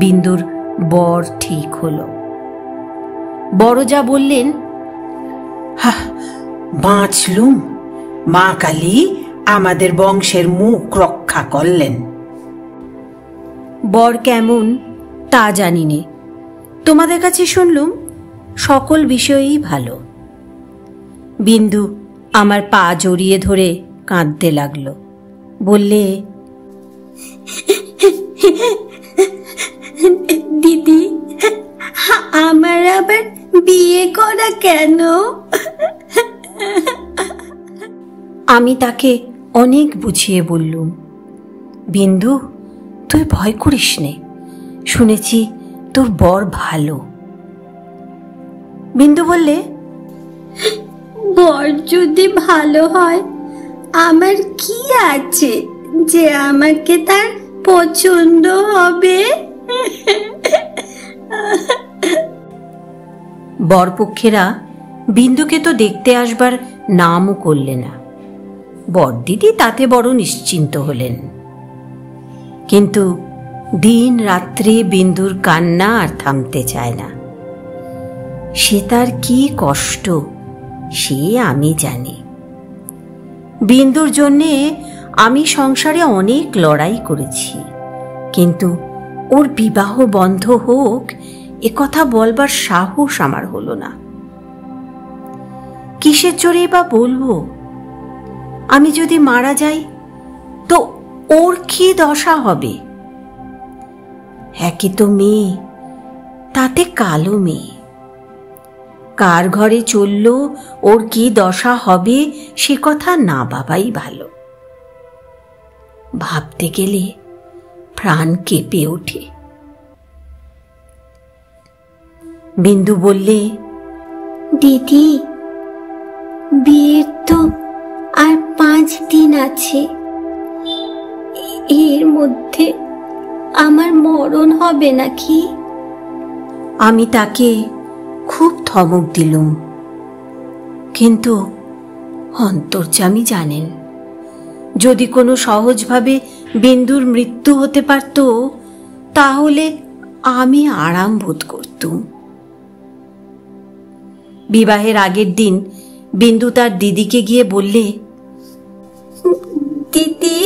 বিন্দুর বর ঠিক হলো। বড় যা বললেন, বাঁচলুম, মা কালী আমাদের বংশের মুখ রক্ষা করলেন। বর কেমন তা জানি নে, তোমাদের কাছে শুনলুম সকল বিষয়েই ভালো। বিন্দু আমার পা জড়িয়ে ধরে কাঁদতে লাগলো, বললে, দিদি, আমার আবার বিয়ে করা কেন? আমি তাকে অনেক বুঝিয়ে বললুম, বিন্দু তুই ভয় করিস নে, শুনেছি তোর বর ভালো। বিন্দু বললে, বর যদি ভালো হয় আমার কি আছে যে আমাকে তার পছন্দ হবে? বরপক্ষেরা বিন্দুকে তো দেখতে আসবার নামও করলে না। বড়দিদি তাতে বড় নিশ্চিন্ত হলেন। কিন্তু দিন রাত্রি বিন্দুর কান্না আর থামতে চায় না। সে তার কি কষ্ট সে আমি জানি। বিন্দুর জন্যে আমি সংসারে অনেক লড়াই করেছি, কিন্তু ওর বিবাহ বন্ধ হোক এ কথা বলবার সাহস আমার হলো না। কিসের জোরে বা বলবো? আমি যদি মারা যাই তো ওর কি দশা হবে? একই তো মেয়ে, তাতে কালো মেয়ে। কার ঘরে চলল ওর কি দশা হবে সে কথা না ভাবাই ভালো। ভাবতে গেলে প্রাণ কেঁপে ওঠে। বিন্দু বললে, দিদি, বিয়ের তো আর 5 দিন আছে। এর মধ্যে আমার মরণ হবে নাকি? আমি তাকে খুব ধমক দিলুম, কিন্তু অন্তর্যামী জানেন, যদি কোনো সহজভাবে বিন্দুর মৃত্যু হতে পারত তাহলে আমি আরাম বোধ করতুম। বিবাহের আগের দিন বিন্দু তার দিদিকে গিয়ে বললে, দিদি,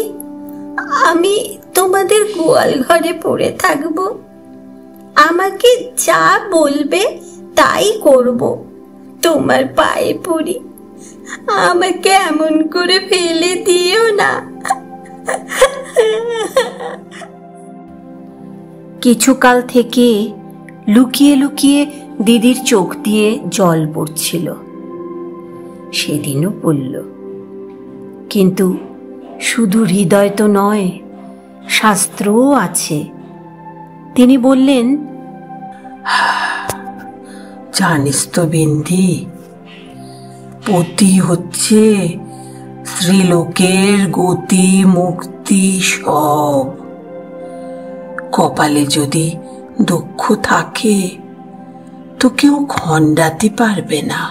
আমি তোমাদের গোয়াল ঘরে পড়ে থাকব, আমাকে যা বলবে তাই করব, তোমার পায়ে পড়ি, আমাকে এমন করে ফেলে দিও না। কিছুকাল থেকে লুকিয়ে লুকিয়ে দিদির চোখ দিয়ে জল পড়ছিল। সেদিনও পড়ল, কিন্তু শুধু হৃদয় তো নয়, শাস্ত্রও আছে। তিনি বললেন, জানিস তো বিন্দি, পতি হচ্ছে স্ত্রীলোকের গতি মুক্তি সব। কপালে যদি দুঃখ থাকে তো কেউ খণ্ডাতে পারবে না।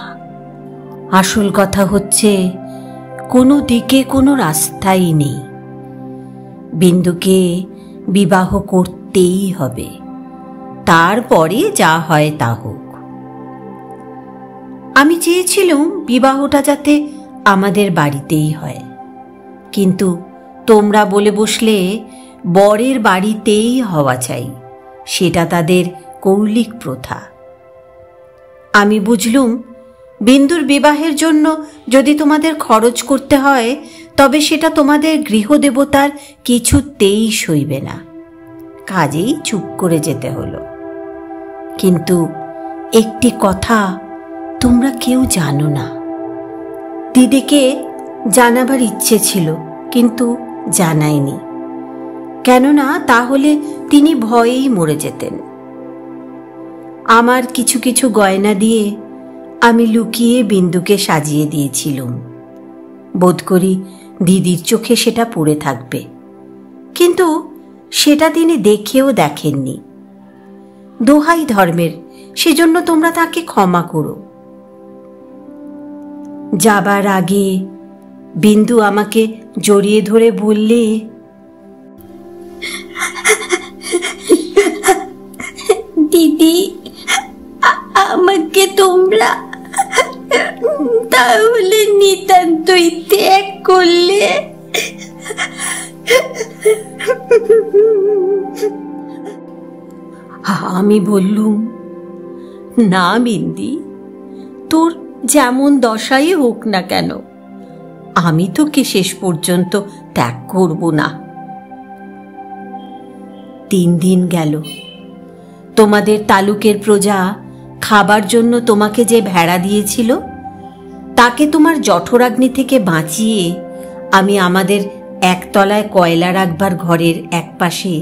আসল কথা হচ্ছে কোনো দিকে কোনো রাস্তাই নেই। বিন্দুকে বিবাহ করতেই হবে, তারপরে যা হয় তা হোক। আমি চেয়েছিলাম বিবাহটা যাতে আমাদের বাড়িতেই হয়, কিন্তু তোমরা বলে বসলে বরের বাড়িতেই হওয়া চাই, সেটা তাদের কৌলিক প্রথা। আমি বুঝলুম বিন্দুর বিবাহের জন্য যদি তোমাদের খরচ করতে হয় তবে সেটা তোমাদের গৃহদেবতার কিছুতেই সইবে না। কাজেই চুপ করে যেতে হলো। কিন্তু একটি কথা তোমরা কেউ জানো না। দিদিকে জানাবার ইচ্ছে ছিল, কিন্তু জানাইনি, কেননা তাহলে তিনি ভয়েই মরে যেতেন। আমার কিছু কিছু গয়না দিয়ে আমি লুকিয়ে বিন্দুকে সাজিয়ে দিয়েছিলুম। বোধ করি দিদির চোখে সেটা পড়ে থাকবে, কিন্তু সেটা তিনি দেখেও দেখেননি। দোহাই ধর্মের, সেজন্য তোমরা তাকে ক্ষমা করো। যাবার আগে বিন্দু আমাকে জড়িয়ে ধরে বললে, দিদি, আমাকে তোমরা তাহলে নিতান্তই ত্যাগ করলে? আমি বললুম, না বিন্দি, তোর যেমন দশাই হোক না কেন, আমি তোকে শেষ পর্যন্ত ত্যাগ করব না। 3 দিন গেল। তোমাদের তালুকের প্রজা খাবার জন্য তোমাকে যে ভেড়া দিয়েছিল তাকে তোমার জঠরাগ্নি থেকে বাঁচিয়ে আমি আমাদের একতলায় কয়লা রাখবার ঘরের একপাশে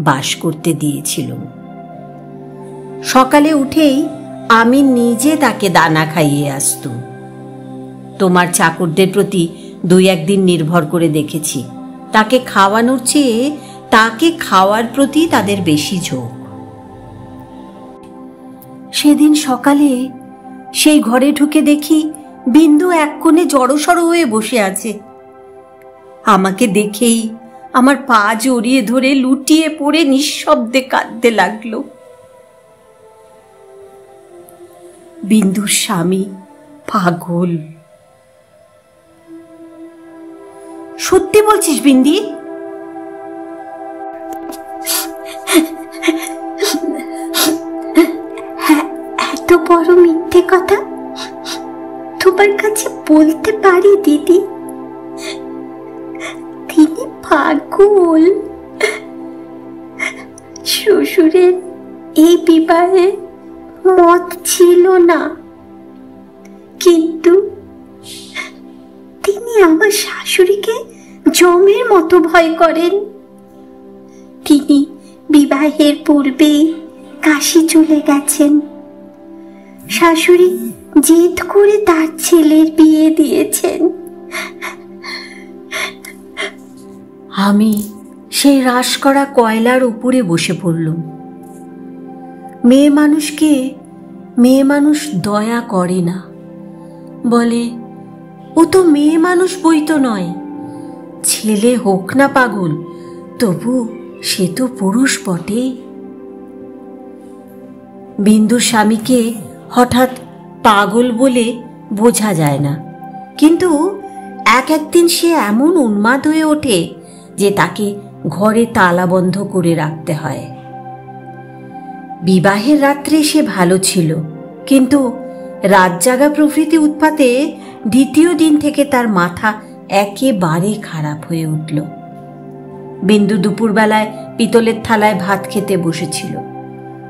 বাস করতে দিয়েছিলাম। সকালে উঠেই আমি নিজে তাকে দানা খাইয়ে আসতুম। তোমার চাকরদের প্রতি 2-1 দিন নির্ভর করে দেখেছি, তাকে খাওয়ানোর চেয়ে তাকে খাওয়ার প্রতি তাদের বেশি ঝোঁক। সেদিন সকালে সেই ঘরে ঢুকে দেখি বিন্দু এক কোণে জড়সড় হয়ে বসে আছে। আমাকে দেখেই আমার পা জড়িয়ে ধরে লুটিয়ে পড়ে নিঃশব্দে কাঁদতে লাগলো। বিন্দুর স্বামী পাগল। সত্যি বলছিস বিন্দি? এত বড় মিথ্যে কথা তোমার কাছে বলতে পারি দিদি? তিনি পাগল। শ্বশুরের এই বিবাহে মত ছিল না, কিন্তু তিনি আমার শাশুড়িকে জমের মতো ভয় করেন। তিনি বিবাহের পূর্বে কাশী চলে গেছেন, শাশুড়ি জেদ করে তার ছেলের বিয়ে দিয়েছেন। আমি সেই রাশ করা কয়লার উপরে বসে পড়লুম। মেয়ে মানুষকে মেয়ে মানুষ দয়া করে না, বলে ও তো মেয়ে মানুষ বই তো নয়, ছেলে হোক না পাগল, তবু সে তো পুরুষ বটে। বিন্দুর স্বামীকে হঠাৎ পাগল বলে বোঝা যায় না, কিন্তু একদিন সে এমন উন্মাদ হয়ে ওঠে যে তাকে ঘরে তালাবন্ধ করে রাখতে হয়। বিবাহের রাত্রে সে ভালো ছিল, কিন্তু রাত জাগা প্রভৃতি উৎপাতে দ্বিতীয় দিন থেকে তার মাথা একেবারে খারাপ হয়ে উঠল। বিন্দু দুপুরবেলায় পিতলের থালায় ভাত খেতে বসেছিল।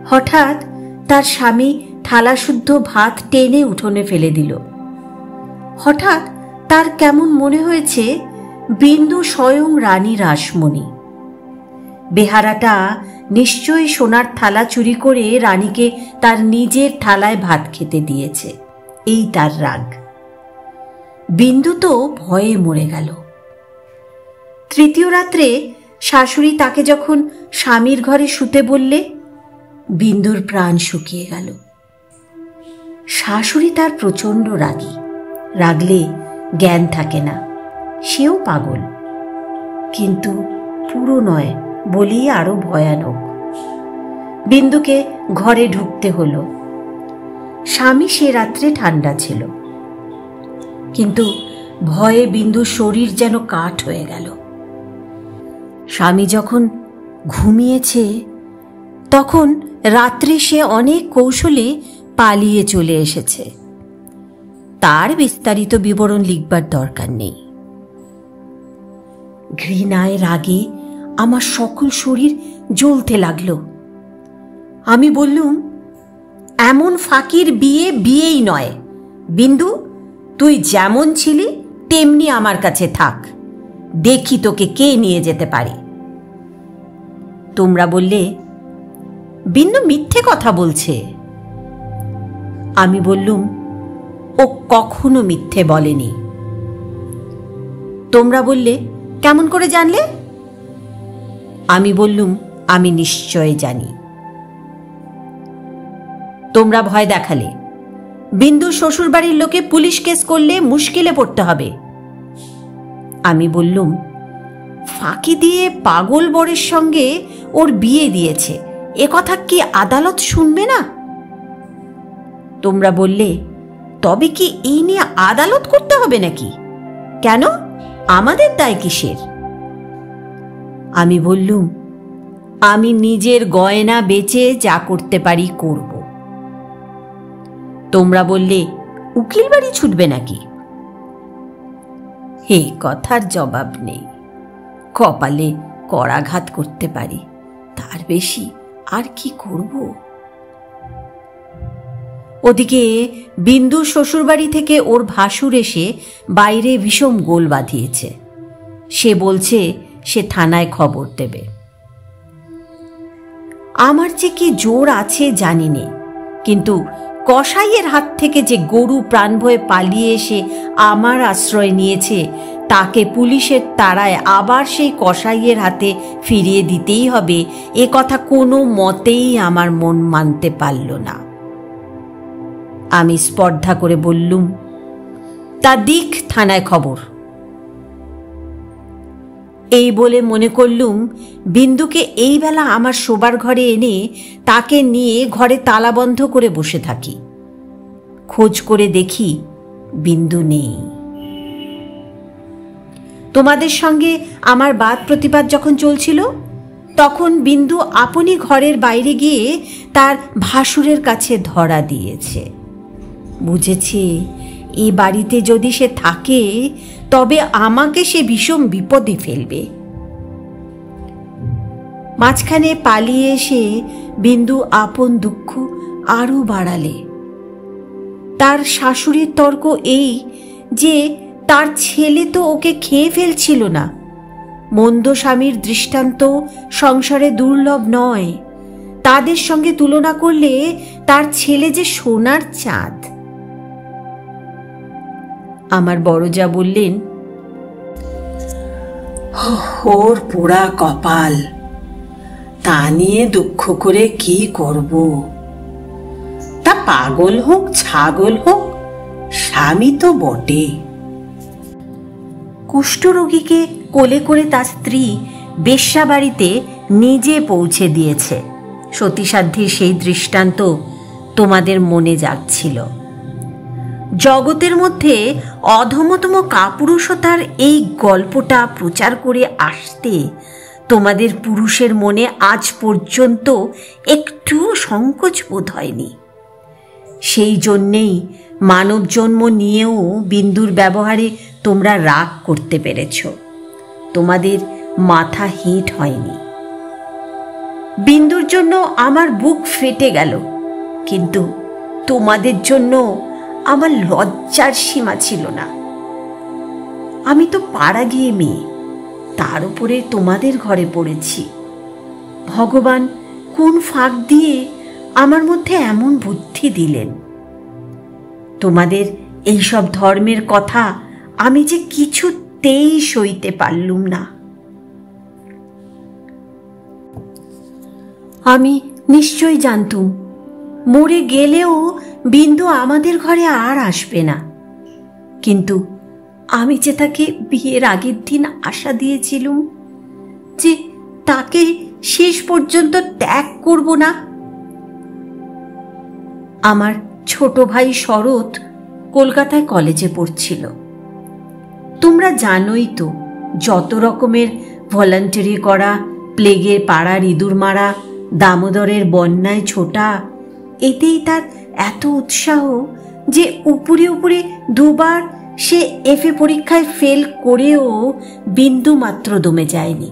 হঠাৎ তার স্বামী থালা শুদ্ধ ভাত টেনে উঠোনে ফেলে দিল। হঠাৎ তার কেমন মনে হয়েছে বিন্দু স্বয়ং রানী রাসমণি। বেহারাটা নিশ্চয়ই সোনার থালা চুরি করে রানীকে তার নিজের থালায় ভাত খেতে দিয়েছে, এই তার রাগ। বিন্দু তো ভয়ে মরে গেল। তৃতীয় রাত্রে শাশুড়ি তাকে যখন স্বামীর ঘরে শুতে বললে, বিন্দুর প্রাণ শুকিয়ে গেল। শাশুড়ি তার প্রচণ্ড রাগী, রাগলে জ্ঞান থাকে না, সেও পাগল, কিন্তু পুরো নয় বলেই আরো ভয়ানক। বিন্দুকে ঘরে ঢুকতে হলো। স্বামী সে রাত্রে ঠান্ডা ছিল, কিন্তু ভয়ে বিন্দুর শরীর যেন কাঠ হয়ে গেল। স্বামী যখন ঘুমিয়েছে তখন রাত্রে সে অনেক কৌশলে পালিয়ে চলে এসেছে। তার বিস্তারিত বিবরণ লিখবার দরকার নেই। ঘৃণায় রাগে আমার সকল শরীর জ্বলতে লাগলো। আমি বললুম, এমন ফাঁকির বিয়ে বিয়েই নয়। বিন্দু, তুই যেমন ছিলি তেমনি আমার কাছে থাক, দেখি তোকে কে নিয়ে যেতে পারে। তোমরা বললে, বিন্দু মিথ্যে কথা বলছে। আমি বললুম, ও কখনো মিথ্যে বলেনি। তোমরা বললে, কেমন করে জানলে? আমি বললুম, আমি নিশ্চয় জানি। তোমরা ভয় দেখালে, বিন্দুর শ্বশুরবাড়ির লোকে পুলিশ কেস করলে মুশকিলে পড়তে হবে। আমি বললুম, ফাঁকি দিয়ে পাগল বরের সঙ্গে ওর বিয়ে দিয়েছে, এ কথা কি আদালত শুনবে না? তোমরা বললে, তবে কি এই নিয়ে আদালত করতে হবে নাকি? কেন, আমাদের দায় কিসের? আমি বললুম, আমি নিজের গয়না বেচে যা করতে পারি করব। তোমরা বললে, উকিল বাড়ি ছুটবে নাকি? এই কথার জবাব নেই। কপালে করাঘাত করতে পারি, তার বেশি আর কি করব? ওদিকে বিন্দুর শ্বশুরবাড়ি থেকে ওর ভাসুর এসে বাইরে ভীষণ গোল বাঁধিয়েছে। সে বলছে সে থানায় খবর দেবে। আমার যে কি জোর আছে জানি নে, কিন্তু কসাইয়ের হাত থেকে যে গরু প্রাণ ভয়ে পালিয়ে এসে আমার আশ্রয় নিয়েছে, তাকে পুলিশের তাড়ায় আবার সেই কসাইয়ের হাতে ফিরিয়ে দিতেই হবে, এ কথা কোনো মতেই আমার মন মানতে পারল না। আমি স্পর্ধা করে বললুম, তা দিক থানায় খবর। এই বলে মনে করলুম বিন্দুকে এই বেলা আমার শোবার ঘরে এনে তাকে নিয়ে ঘরে তালাবন্ধ করে বসে থাকি। খোঁজ করে দেখি বিন্দু নেই। তোমাদের সঙ্গে আমার বাদ প্রতিবাদ যখন চলছিল, তখন বিন্দু আপনি ঘরের বাইরে গিয়ে তার ভাসুরের কাছে ধরা দিয়েছে। বুঝেছে এ বাড়িতে যদি সে থাকে তবে আমাকে সে ভীষণ বিপদে ফেলবে। মাঝখানে পালিয়ে এসে বিন্দু আপন দুঃখ আরো বাড়ালে। তার শাশুড়ির তর্ক এই যে তার ছেলে তো ওকে খেয়ে ফেলছিল না। মন্দ স্বামীর দৃষ্টান্ত সংসারে দুর্লভ নয়, তাদের সঙ্গে তুলনা করলে তার ছেলে যে সোনার চাঁদ। আমার বড় যা বললেন, ওর পোড়া কপাল, তা নিয়ে দুঃখ করে কি করব? তা পাগল হোক ছাগল হোক, স্বামী তো বটে। কুষ্ঠরোগীকে কোলে করে তার স্ত্রী বেশ্যাবাড়িতে নিজে পৌঁছে দিয়েছে। সতীসাধ্যের সেই দৃষ্টান্ত তোমাদের মনে জাগছিল। জগতের মধ্যে অধমতম কাপুরুষতার এই গল্পটা প্রচার করে আসতে তোমাদের পুরুষের মনে আজ পর্যন্ত একটুও সংকোচ বোধ হয়নি। সেই জন্যেই মানব জন্ম নিয়েও বিন্দুর ব্যবহারে তোমরা রাগ করতে পেরেছ। তোমাদের মাথা হিট হয়নি। বিন্দুর জন্য আমার বুক ফেটে গেল, কিন্তু তোমাদের জন্য আমার লজ্জার সীমা ছিল না। আমি তো পাড়া গিয়ে মেয়ে, তার উপরে তোমাদের ঘরে পড়েছি। ভগবান কোন ফাঁক দিয়ে আমার মধ্যে এমন বুদ্ধি দিলেন? তোমাদের এইসব ধর্মের কথা আমি যে কিছুতেই সইতে পারলুম না। আমি নিশ্চয়ই জানতুম মরে গেলেও বিন্দু আমাদের ঘরে আর আসবে না, কিন্তু আমি যে তাকে বিয়ের আগের দিন আশা দিয়েছিলুম যে তাকে শেষ পর্যন্ত ত্যাগ করব না। আমার ছোট ভাই শরৎ কলকাতায় কলেজে পড়ছিল। তোমরা জানোই তো, যত রকমের ভলান্টারি করা, প্লেগের পাড়ার ইঁদুর মারা, দামোদরের বন্যায় ছোটা, এতেই তার এত উৎসাহ যে উপরে উপরে দুবার সে এফএ পরীক্ষায় ফেল করেও বিন্দু মাত্র দমে যায়নি।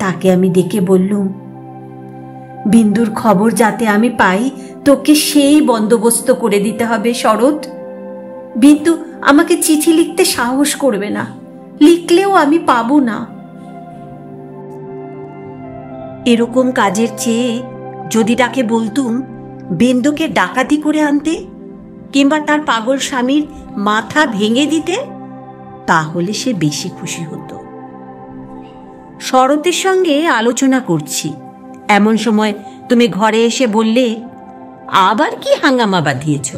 তাকে আমি ডেকে বললুম, বিন্দুর খবর যাতে আমি পাই তোকে সেই বন্দোবস্ত করে দিতে হবে শরৎ। বিন্দু আমাকে চিঠি লিখতে সাহস করবে না, লিখলেও আমি পাবো না। এরকম কাজের চেয়ে যদি তাকে বলতুম বিন্দুকে ডাকাতি করে আনতে, কিংবা তার পাগল স্বামীর মাথা ভেঙে দিতে, তাহলে সে বেশি খুশি হতো। শরতের সঙ্গে আলোচনা করছি, এমন সময় তুমি ঘরে এসে বললে, আবার কি হাঙ্গামা বাঁধিয়েছ?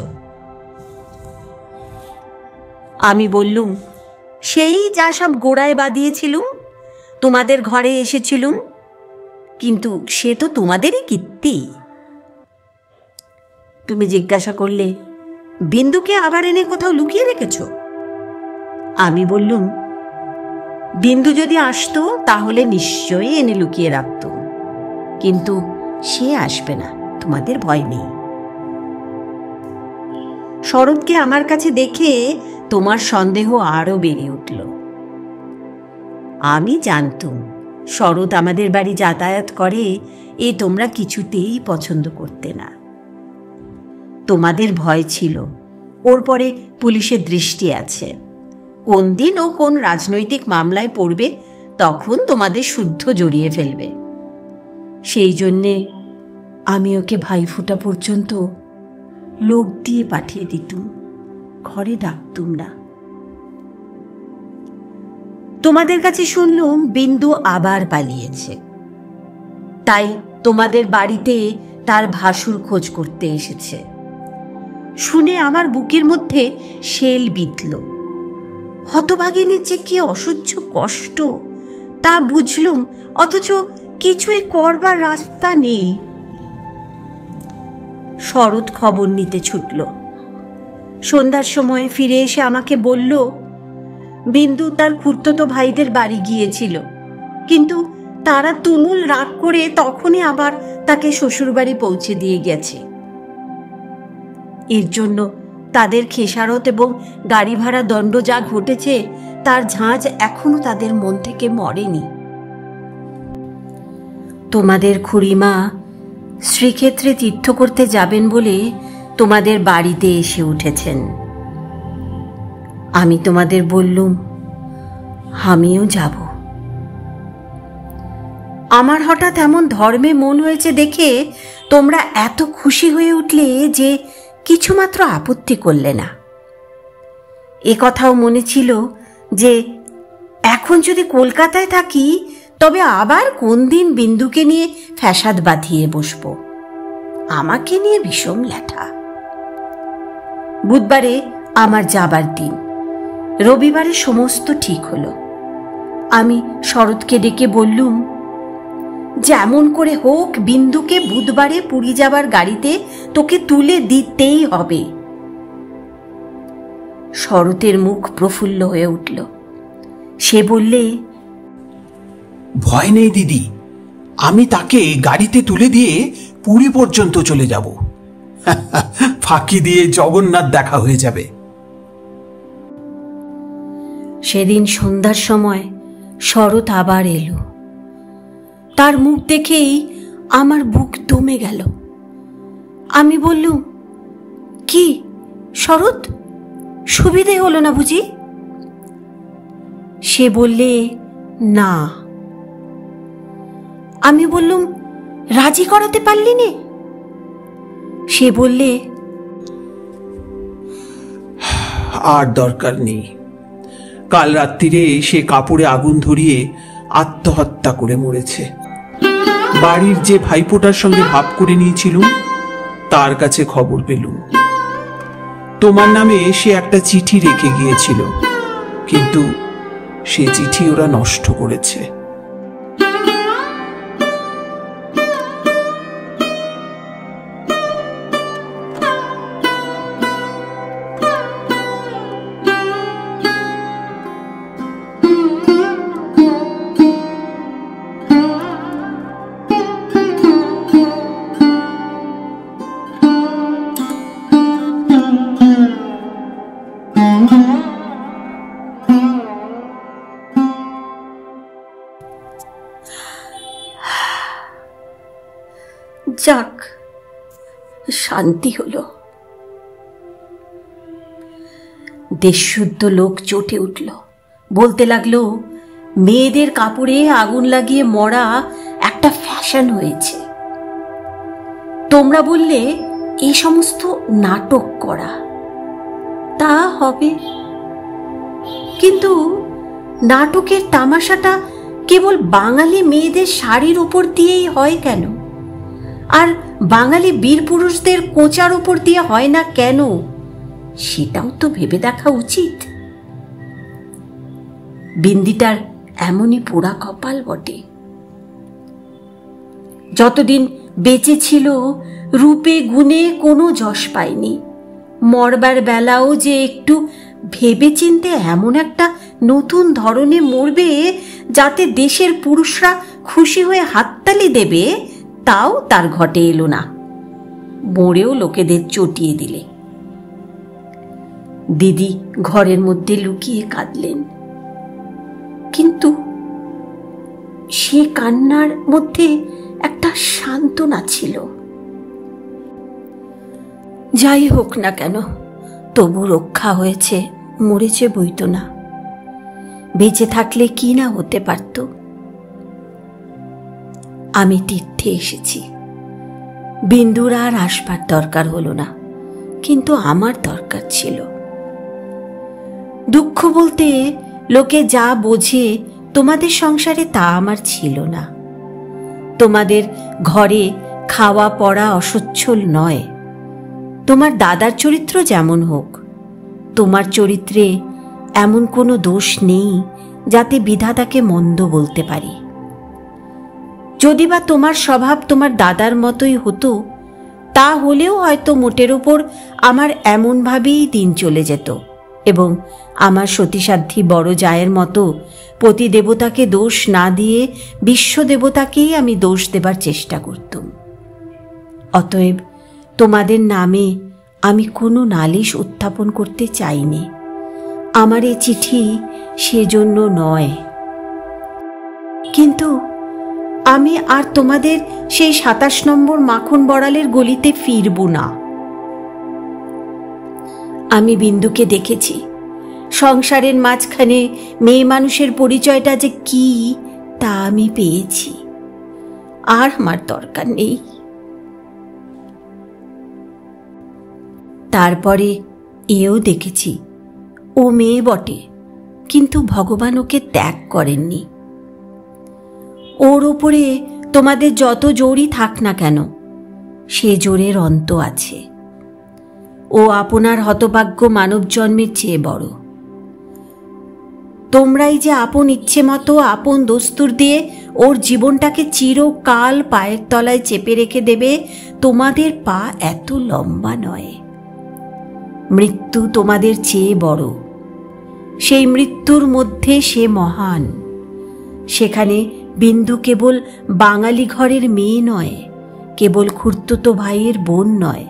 আমি বললুম, সেই যা সব গোড়ায় বাঁধিয়েছিলুম, তোমাদের ঘরে এসেছিলুম, কিন্তু সে তো তোমাদেরই কীর্তি। তুমি জিজ্ঞাসা করলে, বিন্দুকে আবার এনে কোথাও লুকিয়ে রেখেছ? আমি বললুম, বিন্দু যদি আসতো তাহলে নিশ্চয়ই এনে লুকিয়ে রাখত, কিন্তু সে আসবে না, তোমাদের ভয় নেই। শরৎকে আমার কাছে দেখে তোমার সন্দেহ আরো বেড়ে উঠল। আমি জানতুম শরৎ আমাদের বাড়ি যাতায়াত করে, এ তোমরা কিছুতেই পছন্দ করতে না। তোমাদের ভয় ছিল ওর পরে পুলিশের দৃষ্টি আছে, কোন দিন ও কোন রাজনৈতিক মামলায় পড়বে তখন তোমাদের শুদ্ধ জড়িয়ে ফেলবে। সেই জন্যে আমি ওকে ভাইফোঁটা পর্যন্ত লোক দিয়ে পাঠিয়ে দিতুম, ঘরে ডাকতুম না। তোমাদের কাছে শুনলুম বিন্দু আবার পালিয়েছে, তাই তোমাদের বাড়িতে তার ভাসুর খোঁজ করতে এসেছে। শুনে আমার বুকের মধ্যে শেল বিঁধল। হতভাগিনীর যে কি অসহ্য কষ্ট তা বুঝলুম, অথচ কিছুই করবার রাস্তা নেই। শরৎ খবর নিতে ছুটল। সন্ধ্যার সময় ফিরে এসে আমাকে বলল, বিন্দু তার খুড়তুতো ভাইদের বাড়ি গিয়েছিল, কিন্তু তারা তুমুল রাগ করে তখনই আবার তাকে শ্বশুরবাড়ি পৌঁছে দিয়ে গেছে। এর জন্য তাদের খেসারত এবং গাড়ি ভাড়া দণ্ড যা ঘটেছে তার ঝাঁঝ এখনো তাদের মন থেকে মরেনি। তোমাদের খুড়িমা শ্রীক্ষেত্রে তীর্থ করতে যাবেন বলে তোমাদের বাড়িতে এসে উঠেছেন। আমি তোমাদের বললুম, আমিও যাব। আমার হঠাৎ এমন ধর্মে মন হয়েছে দেখে তোমরা এত খুশি হয়ে উঠলে যে কিছুমাত্র আপত্তি করলে না। এ কথাও মনে ছিল যে এখন যদি কলকাতায় থাকি তবে আবার কোন দিন বিন্দুকে নিয়ে ফ্যাসাদ বাঁধিয়ে বসব। আমাকে নিয়ে বিষম ল্যাঠা। বুধবারে আমার যাবার দিন, রবিবারে সমস্ত ঠিক হলো। আমি শরৎকে ডেকে বললুম, যেমন করে হোক বিন্দুকে বুধবারে পুরী যাবার গাড়িতে তোকে তুলে দিতেই হবে। শরতের মুখ প্রফুল্ল হয়ে উঠল। সে বললে, ভয় নেই দিদি, আমি তাকে গাড়িতে তুলে দিয়ে পুরী পর্যন্ত চলে যাব। ফাঁকি দিয়ে জগন্নাথ দেখা হয়ে যাবে। সেদিন সন্ধ্যার সময় শরৎ আবার এলো। তার মুখ দেখেই আমার বুক দমে গেল। আমি বললুম, কি শরৎ, সুবিধে হলো না বুঝি? সে বললে, না। আমি বললুম, রাজি করাতে পারলি নে? সে বললে, আর দরকার নেই। কাল রাত্রিরে সে কাপড়ে আগুন ধরিয়ে আত্মহত্যা করে মরেছে। বাড়ির যে ভাইপোটার সঙ্গে ভাব করে নিয়েছিলুম তার কাছে খবর পেলুম তোমার নামে সে একটা চিঠি রেখে গিয়েছিল, কিন্তু সে চিঠি ওরা নষ্ট করেছে। যাক, শান্তি হলো। দেশশুদ্ধ লোক চটে উঠল, বলতে লাগলো, মেয়েদের কাপড়ে আগুন লাগিয়ে মরা একটা ফ্যাশন হয়েছে। তোমরা বললে এ সমস্ত নাটক করা, তা হবে, কিন্তু নাটকের তামাশাটা কেবল বাঙালি মেয়েদের শাড়ির উপর দিয়েই হয় কেন? আর বাঙালি বীর পুরুষদের কোঁচার উপর দিয়ে হয় না কেন? সেটাও তো ভেবে দেখা উচিত। বিন্দিটার এমনই পোড়া কপাল বটে। যতদিন বেঁচে ছিল রূপে গুণে কোনো যশ পায়নি। মরবার বেলাও যে একটু ভেবে চিনতে এমন একটা নতুন ধরনে মরবে যাতে দেশের পুরুষরা খুশি হয়ে হাততালি দেবে, তাও তার ঘটে এলো না। মরেও লোকেদের চটিয়ে দিলে। দিদি ঘরের মধ্যে লুকিয়ে কাঁদলেন, কিন্তু সে কান্নার মধ্যে একটা সান্ত্বনা ছিল। যাই হোক না কেন, তবু রক্ষা হয়েছে, মরেছে বইতো না। বেঁচে থাকলে কি না হতে পারত। আমি তীর্থে এসেছি, বিন্দুর আর আসবার দরকার হলো না, কিন্তু আমার দরকার ছিল। দুঃখ বলতে লোকে যা বোঝে তোমাদের সংসারে তা আমার ছিল না। তোমাদের ঘরে খাওয়া পড়া অসচ্ছল নয়। তোমার দাদার চরিত্র যেমন হোক, তোমার চরিত্রে এমন কোনো দোষ নেই যাতে বিধাতাকে মন্দ বলতে পারি। যদি বা তোমার স্বভাব তোমার দাদার মতোই হতো, তা হলেও হয়তো মোটের ওপর আমার এমনভাবেই দিন চলে যেত এবং আমার সতীসাধ্যী বড় জায়ের মতো পতি দেবতাকে দোষ না দিয়ে বিশ্বদেবতাকেই আমি দোষ দেবার চেষ্টা করতুম। অতএব তোমাদের নামে আমি কোনো নালিশ উত্থাপন করতে চাইনি। আমার এ চিঠি সেজন্য নয়। কিন্তু আমি আর তোমাদের সেই ২৭ নম্বর মাখন বড়ালের গলিতে ফিরব না। আমি বিন্দুকে দেখেছি। সংসারের মাঝখানে মেয়ে মানুষের পরিচয়টা যে কি তা আমি পেয়েছি। আর আমার দরকার নেই। তারপরে এও দেখেছি, ও মেয়ে বটে, কিন্তু ভগবান ওকে ত্যাগ করেননি। ওর ওপরে তোমাদের যত জোরই থাক না কেন, সে জোরের অন্ত আছে। ও আপনার হতভাগ্য মানব জন্মের চেয়ে বড়। তোমরাই যে আপন ইচ্ছে মতো আপন দস্তুর দিয়ে ওর জীবনটাকে চিরকাল পায়ের তলায় চেপে রেখে দেবে, তোমাদের পা এত লম্বা নয়। মৃত্যু তোমাদের চেয়ে বড়। সেই মৃত্যুর মধ্যে সে মহান। সেখানে বিন্দু কেবল বাঙালি ঘরের মেয়ে নয়, কেবল খুড়তুতো ভাইয়ের বোন নয়,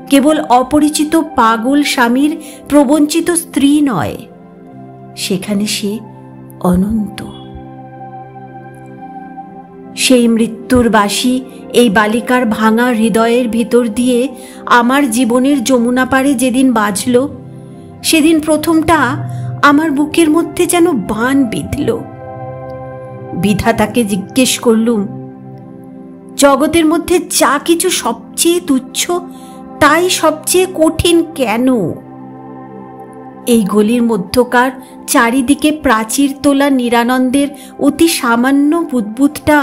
কেবল অপরিচিত পাগল স্বামীর প্রবঞ্চিত স্ত্রী নয়, সেখানে সে অনন্ত। সেই মৃত্যুর বাসি এই বালিকার ভাঙা হৃদয়ের ভিতর দিয়ে আমার জীবনের যমুনা পাড়ে যেদিন বাজল, সেদিন প্রথমটা আমার বুকের মধ্যে যেন বান বিঁধল। বিধাতাকে জিজ্ঞেস করলুম, জগতের মধ্যে যা কিছু সবচেয়ে তুচ্ছ, তাই সবচেয়ে কঠিন কেন? এই গলির মধ্যকার চারিদিকে প্রাচীর তোলা নিরানন্দের অতি সামান্য বুদবুদটা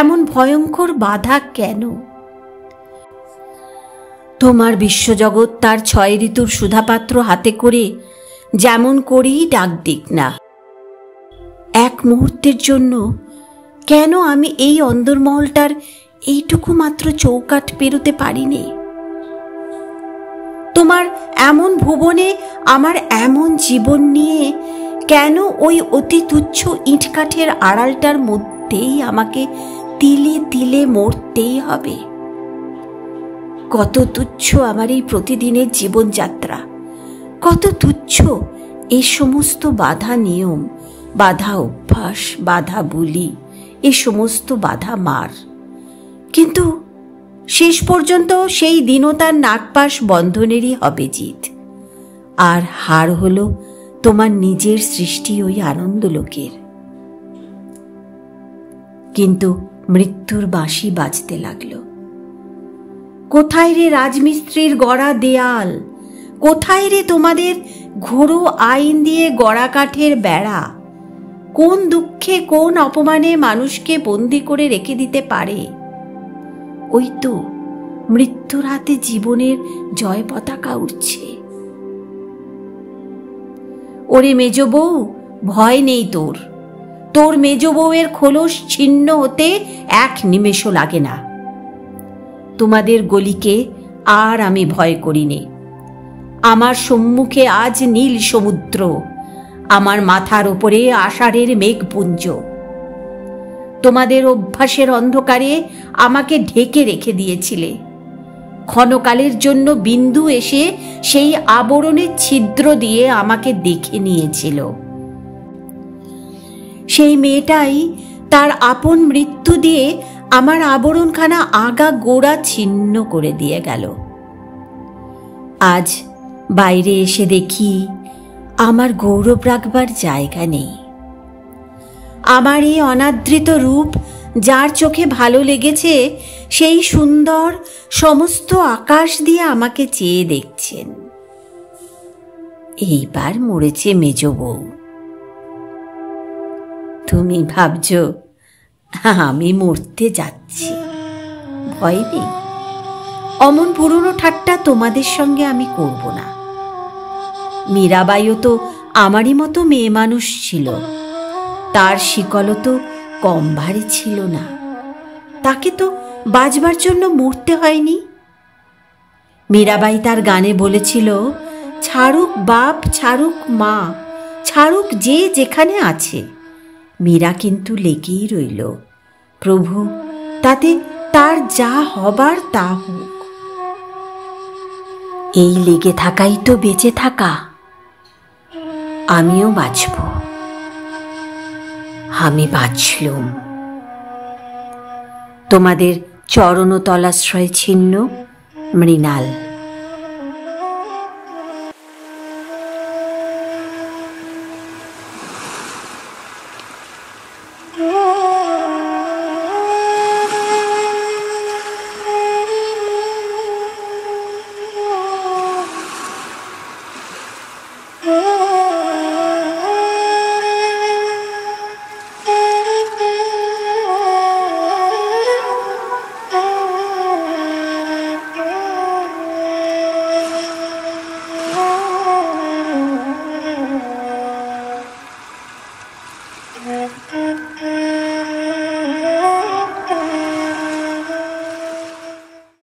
এমন ভয়ঙ্কর বাধা কেন? তোমার বিশ্বজগৎ তার 6 ঋতুর সুধাপাত্র হাতে করে যেমন করেই ডাক দিক না, এক মুহূর্তের জন্য কেন আমি এই অন্দরমহলটার এইটুকু মাত্র চৌকাঠ পেরোতে পারিনি? তোমার এমন ভুবনে আমার এমন জীবন নিয়ে কেন ওই অতি তুচ্ছ ইটকাঠের আড়ালটার মধ্যেই আমাকে তিলে তিলে মরতেই হবে? কত তুচ্ছ আমার এই প্রতিদিনের জীবনযাত্রা, কত তুচ্ছ এই সমস্ত বাধা নিয়ম, বাধা অভ্যাস, বাধা বুলি, এ সমস্ত বাধা মার। কিন্তু শেষ পর্যন্ত সেই দীনতার নাগপাশ বন্ধনেরই হবে জিত, আর হার হলো তোমার নিজের সৃষ্টি ওই আনন্দলোকের। কিন্তু মৃত্যুর বাঁশি বাজতে লাগলো। কোথায় রে রাজমিস্ত্রির গড়া দেয়াল? কোথায় রে তোমাদের ঘোড়ো আইন দিয়ে গড়া কাঠের বেড়া? কোন দুঃখে কোন অপমানে মানুষকে বন্দি করে রেখে দিতে পারে? ওই তো মৃত্যুর হাতে জীবনের জয় পতাকা উঠছে। ওরে মেজ বউ, ভয় নেই তোর। তোর মেজ বউয়ের খোলস ছিন্ন হতে 1 নিমেষও লাগে না। তোমাদের গলিকে আর আমি ভয় করিনি। আমার সম্মুখে আজ নীল সমুদ্র, আমার মাথার উপরে আষাঢ়ের মেঘপুঞ্জ। তোমাদের অভ্যাসের অন্ধকারে আমাকে ঢেকে রেখে দিয়েছিলে। ক্ষণকালের জন্য বিন্দু এসে সেই আবরণের ছিদ্র দিয়ে আমাকে দেখে নিয়েছিল। সেই মেয়েটাই তার আপন মৃত্যু দিয়ে আমার আবরণখানা আগা গোড়া ছিন্ন করে দিয়ে গেল। আজ বাইরে এসে দেখি আমার গৌরব রাখবার জায়গা নেই। আমার এই অনাদৃত রূপ যার চোখে ভালো লেগেছে, সেই সুন্দর সমস্ত আকাশ দিয়ে আমাকে চেয়ে দেখছেন। এইবার মরেছে মেজ বউ। তুমি ভাবছ আমি মরতে যাচ্ছি? ভয় নেই, অমন পুরনো ঠাট্টা তোমাদের সঙ্গে আমি করব না। মীরাবাইও তো আমারই মতো মেয়ে মানুষ ছিল, তার শিকলও তো কম ভারী ছিল না, তাকে তো বাঁচবার জন্য মরতে হয়নি। মীরাবাই তার গানে বলেছিল, ছাড়ুক বাপ, ছাড়ুক মা, ছাড়ুক যে যেখানে আছে, মীরা কিন্তু লেগেই রইল, প্রভু তাতে তার যা হবার তা হোক। এই লেগে থাকাই তো বেঁচে থাকা। আমিও বাঁচব। আমি বাঁচলুম। তোমাদের চরণতলাশ্রয় ছিন্ন মৃণাল।